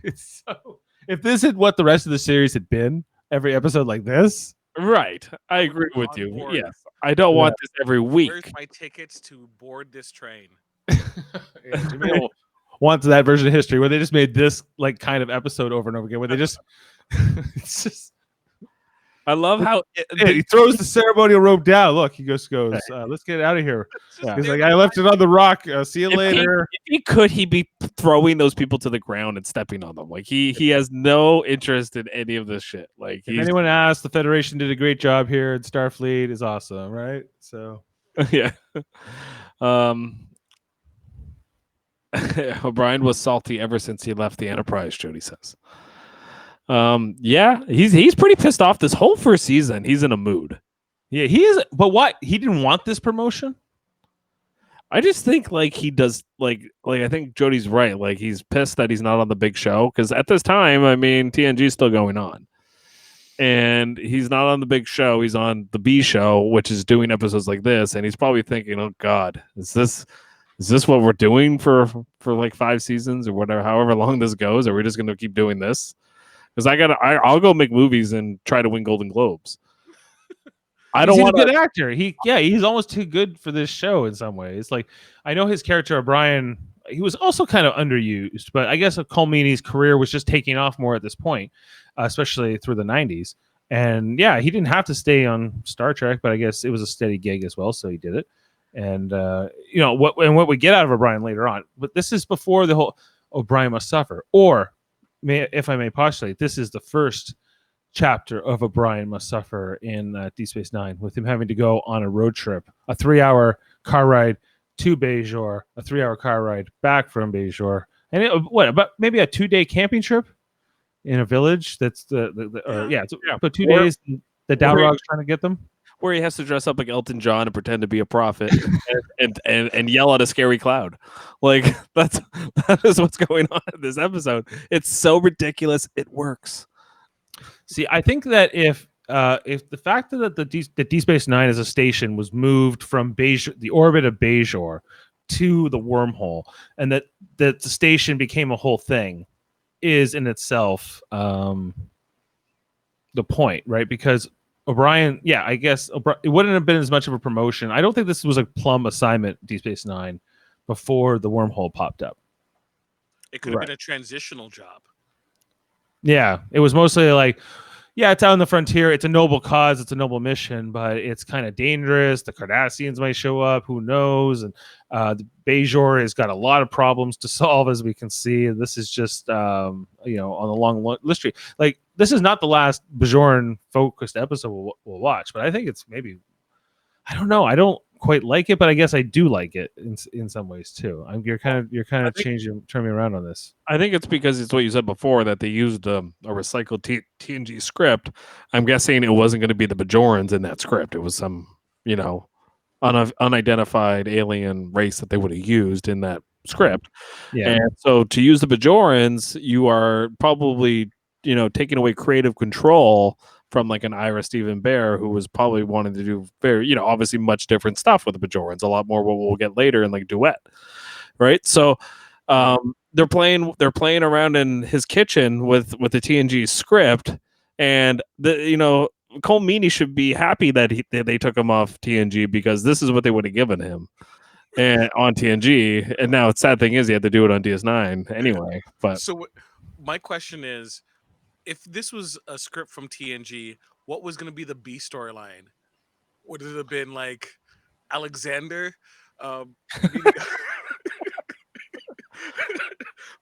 Speaker 1: it's so. If this is what the rest of the series had been, every episode like this,
Speaker 4: Right. I agree
Speaker 3: I'm
Speaker 4: with
Speaker 3: on
Speaker 4: you.
Speaker 3: board.
Speaker 4: Yes. I don't want this every
Speaker 3: Where's
Speaker 4: week.
Speaker 3: my tickets to board this train?
Speaker 1: Jaemeel wants that version of history where they just made this like kind of episode over and over again, where they just it's just
Speaker 4: I love how
Speaker 1: he throws the ceremonial robe down. Look, he goes, let's get out of here.
Speaker 3: Just
Speaker 1: He's
Speaker 3: there
Speaker 1: like,
Speaker 3: to
Speaker 1: I left it on the rock. See you
Speaker 4: if
Speaker 1: later.
Speaker 4: he could, he'd be throwing those people to the ground and stepping on them. Like he has no interest in any of this shit. Like
Speaker 1: If
Speaker 4: he's
Speaker 1: anyone asks, the Federation did a great job here, and Starfleet is awesome, right? So
Speaker 4: yeah. O'Brien was salty ever since he left the Enterprise, Jody says. Yeah, he's pretty pissed off this whole first season. He's in a mood.
Speaker 1: yeah, he is. But what? He didn't want this promotion.
Speaker 4: I just think like he does like I think Jody's right. Like he's pissed that he's not on the big show because at this time, I mean, TNG is still going on, and he's not on the big show. He's on the B show, which is doing episodes like this, and he's probably thinking, "Oh God, is this what we're doing for like 5 seasons or whatever, however long this goes? Are we just going to keep doing this?" Because I'll go make movies and try to win Golden Globes. I don't
Speaker 1: He's
Speaker 4: want
Speaker 1: a good actor. He's almost too good for this show in some ways. Like I know his character O'Brien, he was also kind of underused, but I guess Colmeany's career was just taking off more at this point, especially through the 90s. And yeah, he didn't have to stay on Star Trek, but I guess it was a steady gig as well, so he did it. And what we get out of O'Brien later on, but this is before the whole O'Brien must suffer, or if I may postulate, this is the first chapter of O'Brien must suffer in Deep Space Nine, with him having to go on a road trip, a 3-hour car ride to Bajor, a 3-hour car ride back from Bajor, and about maybe a 2-day camping trip in a village that's but 2 days. The Dalrog's trying to get them.
Speaker 4: where he has to dress up like Elton John and pretend to be a prophet and yell at a scary cloud. Like that is what's going on in this episode. It's so ridiculous. It works.
Speaker 1: See, I think that if the fact that the Deep Space Nine as a station was moved from Bajor, the orbit of Bajor, to the wormhole, and that the station became a whole thing, is in itself the point, right? Because O'Brien, yeah, I guess it wouldn't have been as much of a promotion. I don't think this was a plum assignment, Deep Space Nine, before the wormhole popped up.
Speaker 3: It could have been a transitional job.
Speaker 1: Yeah, it was mostly like, yeah, it's out on the frontier. It's a noble cause. It's a noble mission, but it's kind of dangerous. The Cardassians might show up. Who knows? And the Bajor has got a lot of problems to solve, as we can see. This is just, on the long list. Like, this is not the last Bajoran-focused episode we'll watch, but I think it's maybe, I don't know. I don't quite like it, but I guess I do like it in some ways too. You're kind of turning me around on this.
Speaker 4: I think it's because it's what you said before, that they used a recycled TNG script. I'm guessing it wasn't going to be the Bajorans in that script. It was some unidentified alien race that they would have used in that script.
Speaker 1: Yeah.
Speaker 4: And so to use the Bajorans, you are probably taking away creative control from like an Ira Stephen Bear, who was probably wanting to do very, obviously much different stuff with the Bajorans, a lot more what we'll get later in like Duet, right? So they're playing around in his kitchen with the TNG script, and Cole Meany should be happy that they took him off TNG, because this is what they would have given him and on TNG, and now the sad thing is he had to do it on DS9 anyway. But
Speaker 3: so my question is, if this was a script from TNG, what was going to be the B storyline? Would it have been like Alexander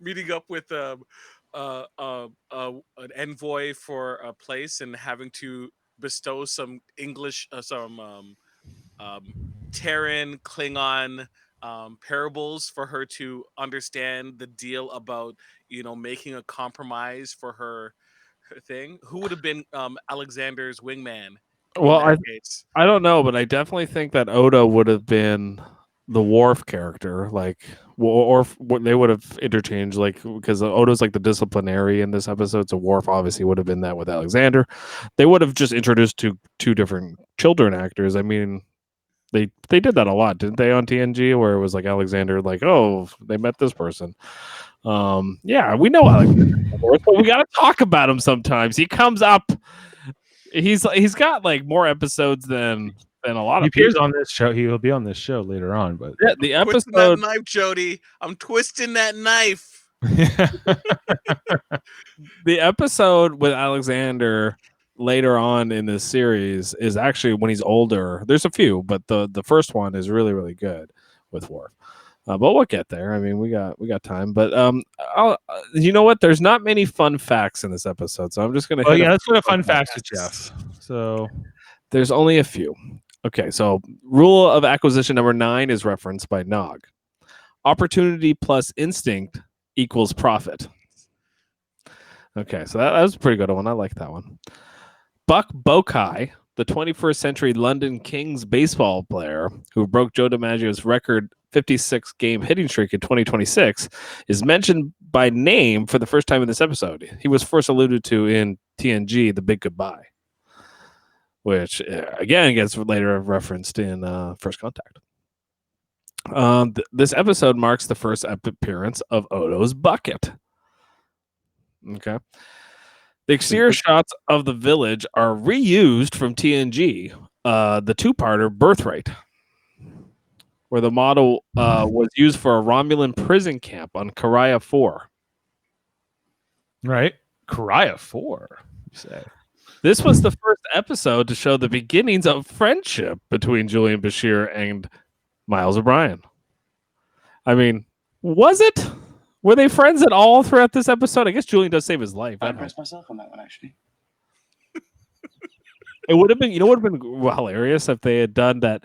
Speaker 3: meeting up with an envoy for a place and having to bestow some English, Terran, Klingon parables for her to understand the deal about making a compromise for her thing? Who would have been Alexander's wingman?
Speaker 4: Well, I don't know, but I definitely think that Oda would have been the Worf character, like, or what they would have interchanged, like, because Oda's like the disciplinary in this episode, so Worf obviously would have been that with Alexander. They would have just introduced two different children actors. I mean, they did that a lot, didn't they, on TNG, where it was like Alexander, like, oh, they met this person. Yeah, we know Alexander, but we got to talk about him sometimes. He comes up He's got like more episodes than a lot
Speaker 1: He
Speaker 4: of people.
Speaker 1: appears on this show. He will be on this show later on, but
Speaker 4: Yeah, the
Speaker 3: Twisting that
Speaker 4: episode.
Speaker 3: knife, Jody. I'm twisting that knife.
Speaker 4: The episode with Alexander later on in this series is actually when he's older. There's a few, but the first one is really, really good with Worf. But we'll get there. I mean, we got time. But you know what? There's not many fun facts in this episode, so I'm just gonna.
Speaker 1: Oh
Speaker 4: hit
Speaker 1: yeah,
Speaker 4: a
Speaker 1: let's go to
Speaker 4: few
Speaker 1: fun
Speaker 4: of them.
Speaker 1: facts with Jeff. So
Speaker 4: There's only a few. Okay, so rule of acquisition number 9 is referenced by Nog. Opportunity plus instinct equals profit. Okay, so that was a pretty good one. I like that one. Buck Bokai, the 21st century London Kings baseball player who broke Joe DiMaggio's record 56 game hitting streak in 2026, is mentioned by name for the first time in this episode. He was first alluded to in TNG, The Big Goodbye, which again gets later referenced in First Contact. This episode marks the first appearance of Odo's bucket. Okay. The exterior shots of the village are reused from TNG, the two-parter Birthright, where the model was used for a Romulan prison camp on Karaya 4.
Speaker 1: right, Karaya 4. You say.
Speaker 4: This was the first episode to show the beginnings of friendship between Julian Bashir and Miles O'Brien. I mean, was it? Were they friends at all throughout this episode? I guess Julian does save his life.
Speaker 5: I impressed myself on that one, actually.
Speaker 4: It would have been, you know, would have been hilarious if they had done that.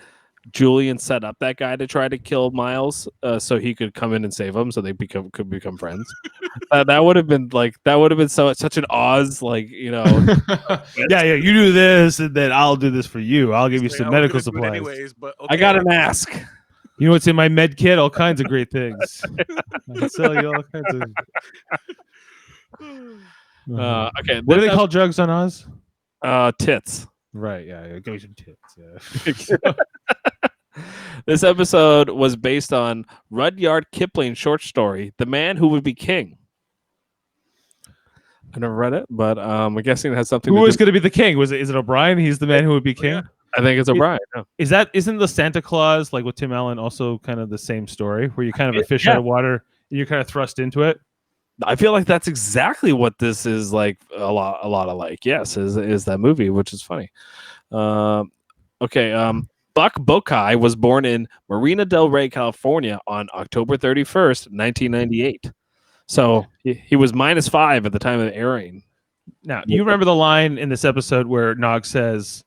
Speaker 4: Julian set up that guy to try to kill Miles, so he could come in and save him, so they could become friends. That would have been such an Oz, like, you know.
Speaker 1: yeah, you do this, and then I'll do this for you. I'll give you
Speaker 3: Like,
Speaker 1: some
Speaker 3: I was
Speaker 1: medical
Speaker 3: gonna do it
Speaker 1: supplies.
Speaker 3: anyways, but okay.
Speaker 4: I got an ask.
Speaker 1: You know what's in my med kit? All kinds of great things. I can sell you all kinds of.
Speaker 4: Okay,
Speaker 1: What do they call drugs on Oz?
Speaker 4: Tits.
Speaker 1: Right. Yeah. Give me some tits. Yeah.
Speaker 4: This episode was based on Rudyard Kipling's short story, "The Man Who Would Be King." I never read it, but I'm guessing it has something.
Speaker 1: Who
Speaker 4: to
Speaker 1: was
Speaker 4: do.
Speaker 1: going to be the king? Is it O'Brien? He's the man who would be king.
Speaker 3: yeah.
Speaker 4: I think it's O'Brien. Yeah.
Speaker 1: Isn't the Santa Claus, like with Tim Allen, also kind of the same story where you kind of a fish
Speaker 4: Yeah.
Speaker 1: out of water and you're kind of thrust into it?
Speaker 4: I feel like that's exactly what this is like. A lot alike. Yes, is that movie, which is funny. Okay. Buck Bokai was born in Marina del Rey, California on October 31st, 1998. So he was -5 at the time of the airing.
Speaker 1: Now, you remember the line in this episode where Nog says,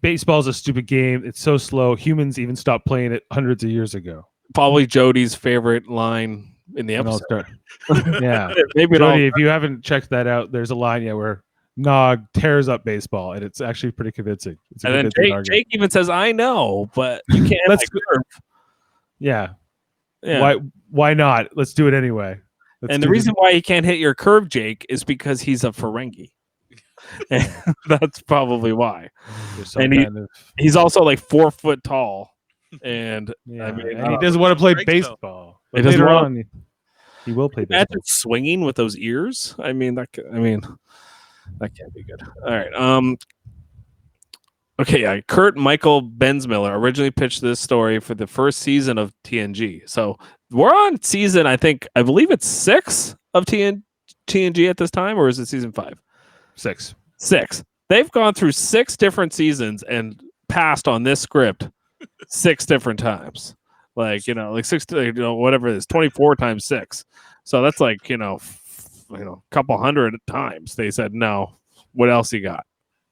Speaker 1: baseball's a stupid game. It's so slow. Humans even stopped playing it hundreds of years ago.
Speaker 4: Probably Jody's favorite line in the
Speaker 1: And I'll
Speaker 4: episode.
Speaker 1: start. Yeah.
Speaker 4: Maybe it
Speaker 1: Jody,
Speaker 4: all.
Speaker 1: if you haven't checked that out, there's a line where Nog tears up baseball, and it's actually pretty convincing. It's a
Speaker 4: And then
Speaker 1: convincing argument.
Speaker 4: Jake even says, "I know, but you can't."
Speaker 1: Let's
Speaker 4: like,
Speaker 1: go- Yeah.
Speaker 4: yeah.
Speaker 1: Why not? Let's do it anyway.
Speaker 4: And the reason why he can't hit your curve, Jake, is because he's a Ferengi. And that's probably why. And he's also like 4 foot tall, and I mean,
Speaker 1: and he doesn't want to play
Speaker 3: Strikes, though.
Speaker 1: baseball.
Speaker 4: He
Speaker 1: But
Speaker 4: doesn't
Speaker 1: later
Speaker 4: want-
Speaker 1: on, he will play
Speaker 4: imagine
Speaker 1: baseball.
Speaker 4: swinging with those ears. I mean, that can't be good. All right. Okay. Yeah. Kurt Michael Bensmiller originally pitched this story for the first season of TNG. So we're on season, I believe it's 6 of TNG at this time, or is it season 5?
Speaker 1: 6.
Speaker 4: 6. They've gone through 6 different seasons and passed on this script 6 different times. Like, like 6, whatever it is, 24 times 6. So that's like, a couple hundred times they said, no, what else you got?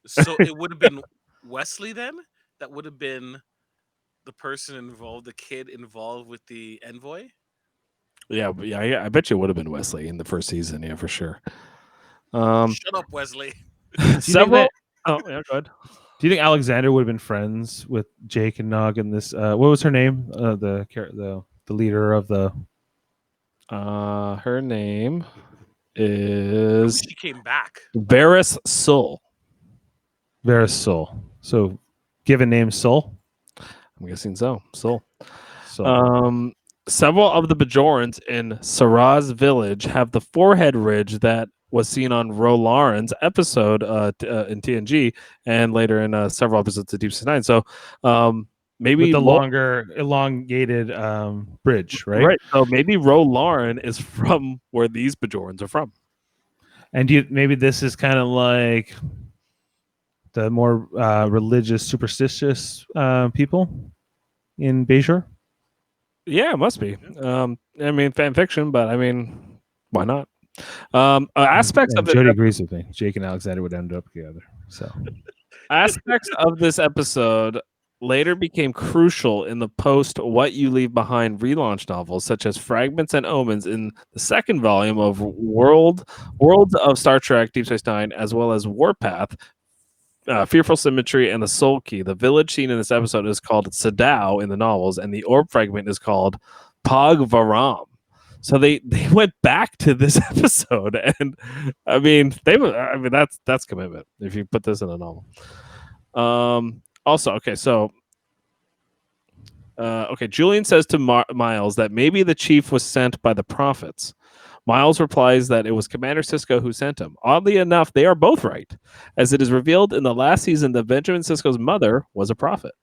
Speaker 3: So it would have been Wesley then? That would have been the person involved, the kid involved with the envoy?
Speaker 4: Yeah, I bet you it would have been Wesley in the first season. Yeah, for sure.
Speaker 3: Shut up, Wesley.
Speaker 4: Several. Oh, yeah, go ahead.
Speaker 1: Do you think Alexander would have been friends with Jake and Nog in this? What was her name? The leader of the.
Speaker 4: Her name is
Speaker 3: She came back.
Speaker 4: Varys Sul.
Speaker 1: Varys Sul. So, given name Sul.
Speaker 4: I'm guessing so. Sul.
Speaker 1: So
Speaker 4: Several of the Bajorans in Saraz village have the forehead ridge that was seen on Ro Lauren's episode in TNG and later in several episodes of Deep Space Nine. So maybe
Speaker 1: with the longer elongated bridge, right?
Speaker 4: Right. So maybe Ro Lauren is from where these Bajorans are from.
Speaker 1: And maybe this is kind of like the more religious, superstitious people in Bajor.
Speaker 4: Yeah, it must be. I mean, fan fiction, but I mean, why not? Aspects
Speaker 1: and
Speaker 4: of this
Speaker 1: Jody agrees with me. Jake and Alexander would end up together. So
Speaker 4: aspects of this episode later became crucial in the post What You Leave Behind relaunch novels, such as Fragments and Omens in the second volume of Worlds of Star Trek Deep Space Nine, as well as Warpath, Fearful Symmetry, and The Soul Key. The village scene in this episode is called Sadao in the novels, and the orb fragment is called Pog Varam. So they went back to this episode, and I mean that's commitment if you put this in a novel. Also, okay, so Julian says to Miles that maybe the chief was sent by the prophets. Miles replies that it was Commander Sisko who sent him. Oddly enough, they are both right, as it is revealed in the last season that Benjamin Sisko's mother was a prophet.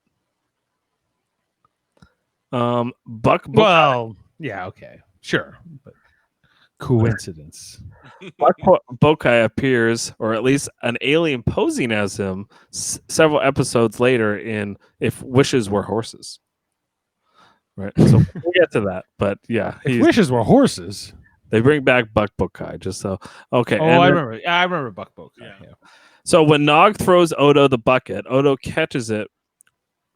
Speaker 1: Well, yeah, okay, sure, but coincidence.
Speaker 4: Buck Bokai appears, or at least an alien posing as him, several episodes later in If Wishes Were Horses. Right, so we'll get to that, but yeah,
Speaker 1: If wishes were horses.
Speaker 4: They bring back Buck Bokai just so okay.
Speaker 1: Oh, I remember. I remember Buck Bokai. Yeah.
Speaker 4: So when Nog throws Odo the bucket, Odo catches it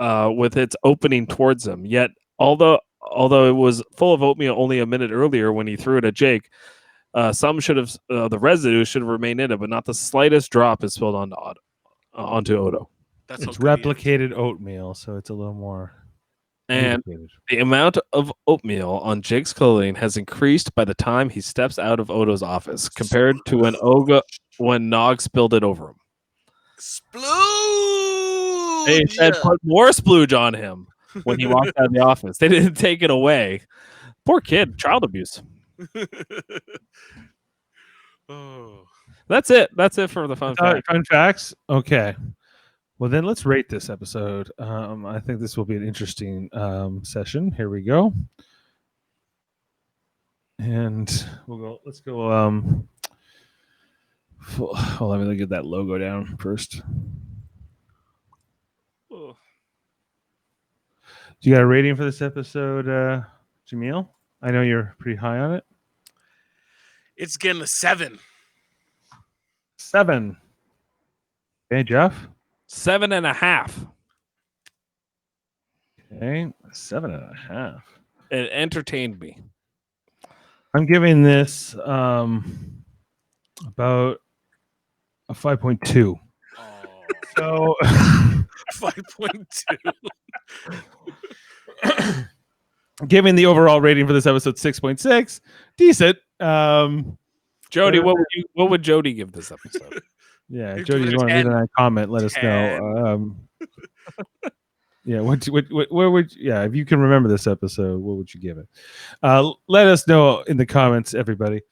Speaker 4: with its opening towards him. Yet, although it was full of oatmeal only a minute earlier when he threw it at Jake, some should have the residue should have remained in it, but not the slightest drop is spilled onto Odo.
Speaker 3: That's
Speaker 1: It's replicated oatmeal, so it's a little more.
Speaker 4: And the amount of oatmeal on Jake's clothing has increased by the time he steps out of Odo's office, compared to when Nog spilled it over him.
Speaker 3: Splooge!
Speaker 4: They said put more splooge on him when he walked out of the office. They didn't take it away. Poor kid, child abuse.
Speaker 3: Oh.
Speaker 4: That's it. That's it for the fun facts.
Speaker 1: Fun facts. Okay. Well, then let's rate this episode. I think this will be an interesting session. Here we go. And we'll go. Let's go. Let me look at that logo down first.
Speaker 3: Oh.
Speaker 1: Do you got a rating for this episode, Jaemeel? I know you're pretty high on it.
Speaker 3: It's getting a 7.
Speaker 1: 7. Okay, Jeff?
Speaker 4: 7.5.
Speaker 1: Okay, 7.5.
Speaker 4: It entertained me.
Speaker 1: I'm giving this about a 5.2.
Speaker 3: Oh.
Speaker 1: So
Speaker 3: 5.2.
Speaker 1: giving the overall rating for this episode 6.6. Decent.
Speaker 4: Jody, what would Jody give this episode?
Speaker 1: Yeah,
Speaker 3: Give
Speaker 1: Jody,
Speaker 3: it
Speaker 1: you
Speaker 3: a
Speaker 1: want to leave
Speaker 3: 10.
Speaker 1: in that comment? Let us know. Yeah, where would if you can remember this episode, what would you give it? Let us know in the comments, everybody,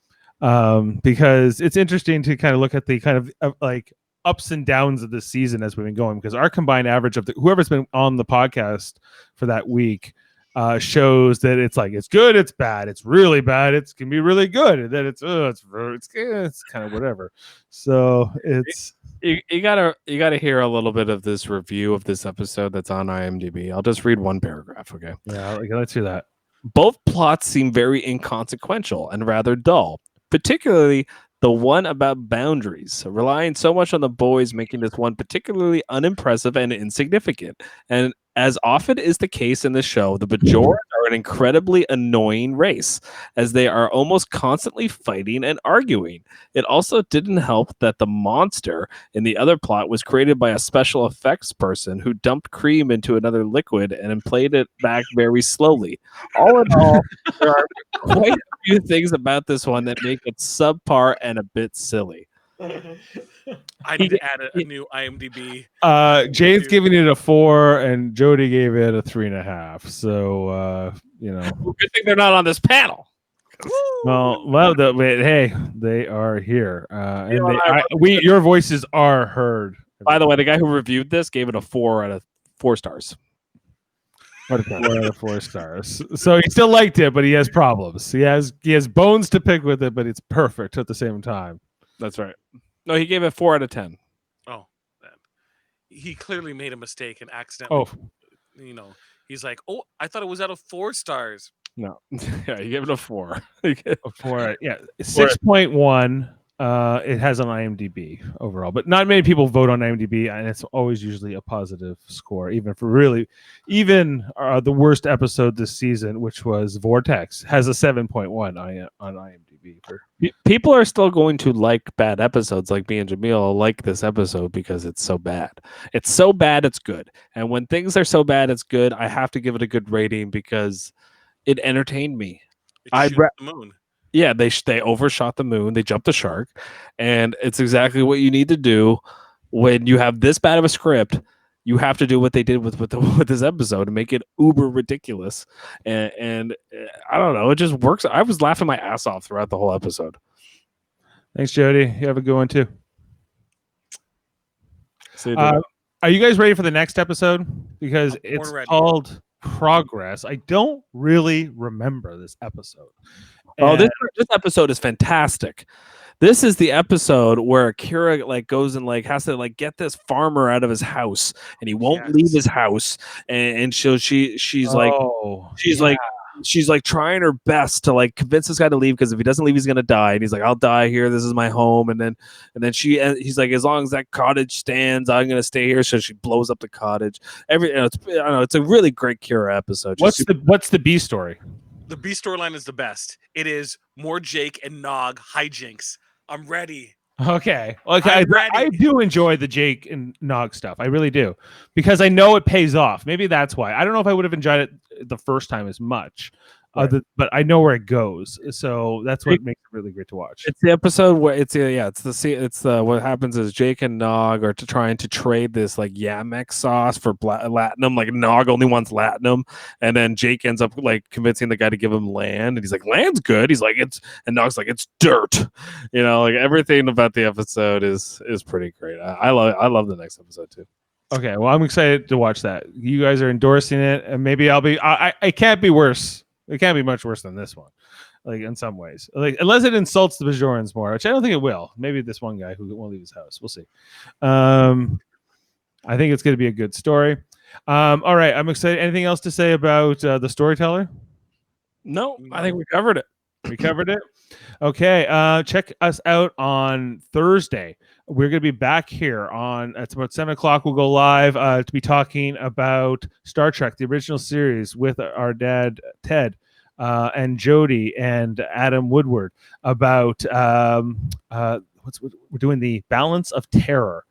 Speaker 1: because it's interesting to kind of look at the kind of like ups and downs of this season as we've been going. Because our combined average of whoever's been on the podcast for that week shows that it's like it's good, it's bad, it's really bad, it can be really good, and then it's kind of whatever. So it's.
Speaker 4: You gotta hear a little bit of this review of this episode that's on IMDb. I'll just read one paragraph, okay?
Speaker 1: Yeah, let's hear that.
Speaker 4: Both plots seem very inconsequential and rather dull, particularly the one about boundaries, relying so much on the boys, making this one particularly unimpressive and insignificant. And as often is the case in this show, the Bajorans are an incredibly annoying race, as they are almost constantly fighting and arguing. It also didn't help that the monster in the other plot was created by a special effects person who dumped cream into another liquid and inflated it back very slowly. All in all, there are quite a few things about this one that make it subpar and a bit silly.
Speaker 3: I need to add a new IMDb.
Speaker 1: Jade's giving it a 4, and Jody gave it a 3.5. So
Speaker 4: Good thing they're not on this panel.
Speaker 1: Hey, they are here, and
Speaker 4: You know what,
Speaker 1: your voices are heard.
Speaker 4: By the way, the guy who reviewed this gave it a 4 out of 4 stars.
Speaker 1: 4 out of 4 stars. So he still liked it, but he has problems. He has bones to pick with it, but it's perfect at the same time.
Speaker 4: That's right. No, he gave it 4 out of 10.
Speaker 3: Oh, man. He clearly made a mistake and accidentally.
Speaker 1: Oh,
Speaker 3: He's like, oh, I thought it was out of 4 stars.
Speaker 4: No, yeah, he gave it a 4.
Speaker 1: a 4. Yeah, 6.1. It has on IMDb overall, but not many people vote on IMDb, and it's always usually a positive score, even for the worst episode this season, which was Vortex, has a 7.1 on IMDb.
Speaker 4: People are still going to like bad episodes, like me and Jaemeel like this episode because it's so bad. It's so bad, it's good. And when things are so bad, it's good. I have to give it a good rating because it entertained me.
Speaker 3: It shoots the moon.
Speaker 4: Yeah, they overshot the moon. They jumped the shark, and it's exactly what you need to do when you have this bad of a script. You have to do what they did with this episode and make it uber ridiculous. And I don't know, it just works. I was laughing my ass off throughout the whole episode.
Speaker 1: Thanks, Jody. You have a good one too. Are you guys ready for the next episode? Because it's called Progress. I don't really remember this episode.
Speaker 4: This episode is fantastic. This is the episode where Kira goes and has to get this farmer out of his house, and he won't leave his house, and she's trying her best to convince this guy to leave, because if he doesn't leave, he's gonna die. And he's like, "I'll die here. This is my home." And then he's like, "As long as that cottage stands, I'm gonna stay here." So she blows up the cottage. It's a really great Kira episode.
Speaker 1: What's the B story?
Speaker 3: The B storyline is the best. It is more Jake and Nog hijinks. I'm ready.
Speaker 1: Okay. I do enjoy the Jake and Nog stuff. I really do, because I know it pays off. Maybe that's why. I don't know if I would have enjoyed it the first time as much. Right. But I know where it goes, so that's what makes it really great to watch.
Speaker 4: It's the episode where what happens is Jake and Nog are trying to trade this Yamex sauce for Latinum. Nog only wants Latinum, and then Jake ends up convincing the guy to give him land, and he's like, "Land's good." He's like, and Nog's like, "It's dirt." Everything about the episode is pretty great. I love the next episode too.
Speaker 1: Okay, well, I'm excited to watch that. You guys are endorsing it, and maybe I'll be. I can't be worse. It can't be much worse than this one, in some ways. Unless it insults the Bajorans more, which I don't think it will. Maybe this one guy who won't leave his house. We'll see. I think it's going to be a good story. All right, I'm excited. Anything else to say about the Storyteller?
Speaker 4: No, I think we covered it.
Speaker 1: We covered it. Okay, check us out on Thursday. We're going to be back here it's about 7:00. We'll go live to be talking about Star Trek, the original series, with our dad, Ted, and Jody and Adam Woodward about we're doing the Balance of Terror,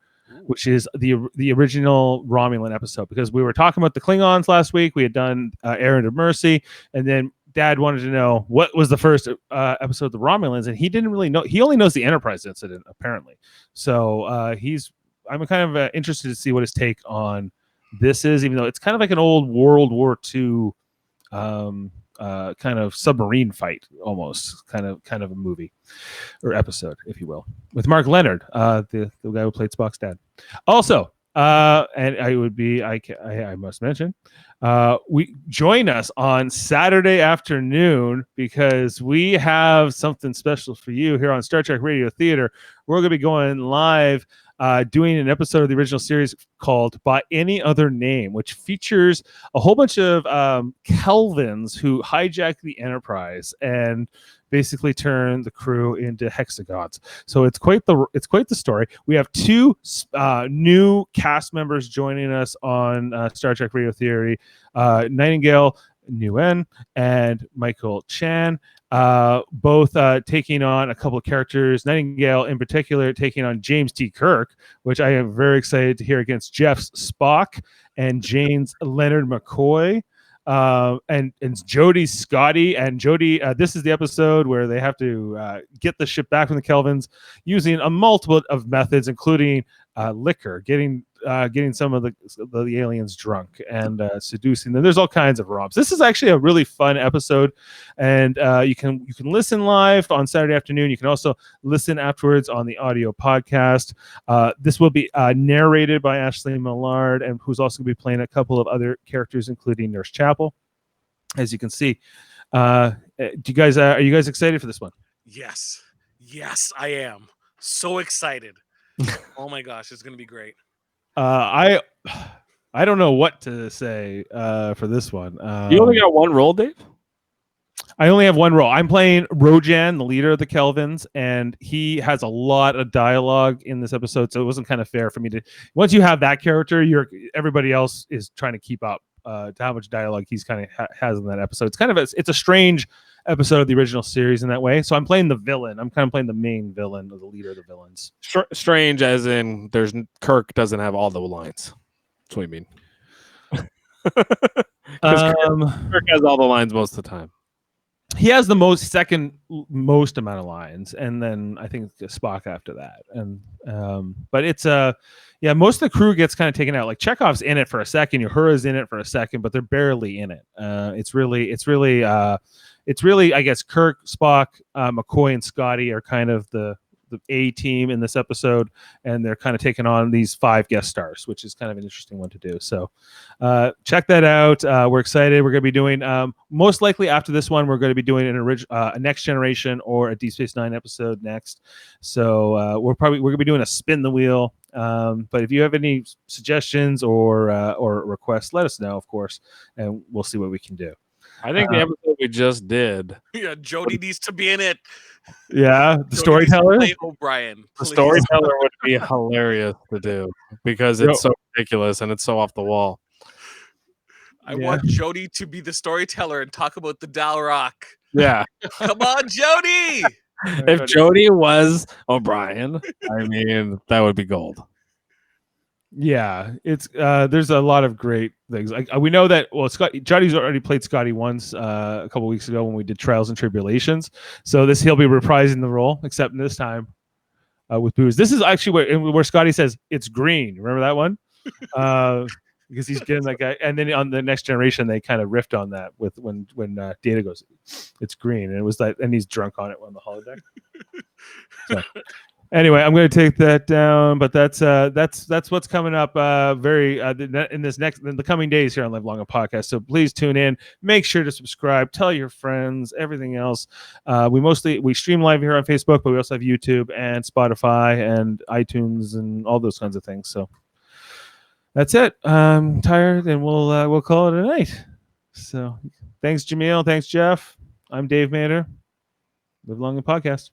Speaker 1: which is the original Romulan episode, because we were talking about the Klingons last week. We had done Errand of Mercy, and then Dad wanted to know what was the first episode of the Romulans, and he didn't really know. He only knows the Enterprise incident, apparently. So I'm kind of interested to see what his take on this is, even though it's kind of like an old World War II kind of submarine fight, almost kind of a movie or episode, if you will, with Mark Leonard, the guy who played Spock's dad. Also, and I must mention, we join us on Saturday afternoon, because we have something special for you here on Star Trek Radio Theater. We're going to be going live, doing an episode of the original series called By Any Other Name, which features a whole bunch of Kelvins who hijack the Enterprise and basically turn the crew into hexagons. So it's quite the story. We have 2 new cast members joining us on Star Trek Radio Theory, Nightingale Nguyen and Michael Chan, both taking on a couple of characters. Nightingale in particular taking on James T. Kirk, which I am very excited to hear, against Jeff's Spock and Jane's Leonard McCoy. And Jody's Scotty, and Jody, this is the episode where they have to get the ship back from the Kelvins using a multiple of methods, including liquor, getting getting some of the aliens drunk and seducing them. There's all kinds of romps. This is actually a really fun episode, and you can listen live on Saturday afternoon. You can also listen afterwards on the audio podcast. This will be narrated by Ashley Millard, and who's also going to be playing a couple of other characters, including Nurse Chapel, as you can see. Are you guys excited for this one?
Speaker 3: Yes, I am so excited. Oh my gosh, it's gonna be great.
Speaker 1: I don't know what to say for this one.
Speaker 4: You only got one role, Dave?
Speaker 1: I only have one role. I'm playing Rojan, the leader of the Kelvins, and he has a lot of dialogue in this episode, so it wasn't kind of fair for me to. Once you have that character, everybody else is trying to keep up to how much dialogue he's kind of has in that episode. It's kind of it's a strange episode of the original series in that way. So I'm playing the villain. I'm kind of playing the main villain, or the leader of the villains.
Speaker 4: Strange, as in Kirk doesn't have all the lines. That's what you mean. Kirk has all the lines most of the time.
Speaker 1: He has the second most amount of lines, and then I think Spock after that. And but it's most of the crew gets kind of taken out. Like Chekhov's in it for a second, Uhura's in it for a second, but they're barely in it. It's really I guess Kirk, Spock, McCoy, and Scotty are kind of the A team in this episode, and they're kind of taking on these 5 guest stars, which is kind of an interesting one to do. So check that out. We're excited. We're going to be doing most likely after this one, we're going to be doing a Next Generation or a Deep Space Nine episode next. So we're going to be doing a spin the wheel. But if you have any suggestions or requests, let us know, of course, and we'll see what we can do.
Speaker 4: I think the episode we just did.
Speaker 3: Yeah, Jody needs to be in it.
Speaker 1: Yeah, the Storyteller.
Speaker 3: O'Brien.
Speaker 4: The Storyteller would be hilarious to do because it's so ridiculous and it's so off the wall.
Speaker 3: I want Jody to be the Storyteller and talk about the Dalrock.
Speaker 4: Yeah.
Speaker 3: Come on, Jody.
Speaker 4: If Jody was O'Brien, I mean, that would be gold.
Speaker 1: Yeah, it's there's a lot of great things. We know that Jody's already played Scotty once a couple weeks ago when we did Trials and Tribulations. So he'll be reprising the role, except this time with Booze. This is actually where Scotty says it's green. Remember that one? Because he's getting that guy. And then on the Next Generation, they kind of riffed on that with when Data goes, it's green, and it was like, and he's drunk on it on the holodeck. So. Anyway, I'm going to take that down, but that's what's coming up in the coming days here on Live Longer Podcast. So please tune in, make sure to subscribe, tell your friends, everything else. We stream live here on Facebook, but we also have YouTube and Spotify and iTunes and all those kinds of things. So that's it. I'm tired, and we'll call it a night. So thanks, Jaemeel. Thanks, Jeff. I'm Dave Mader. Live Longer Podcast.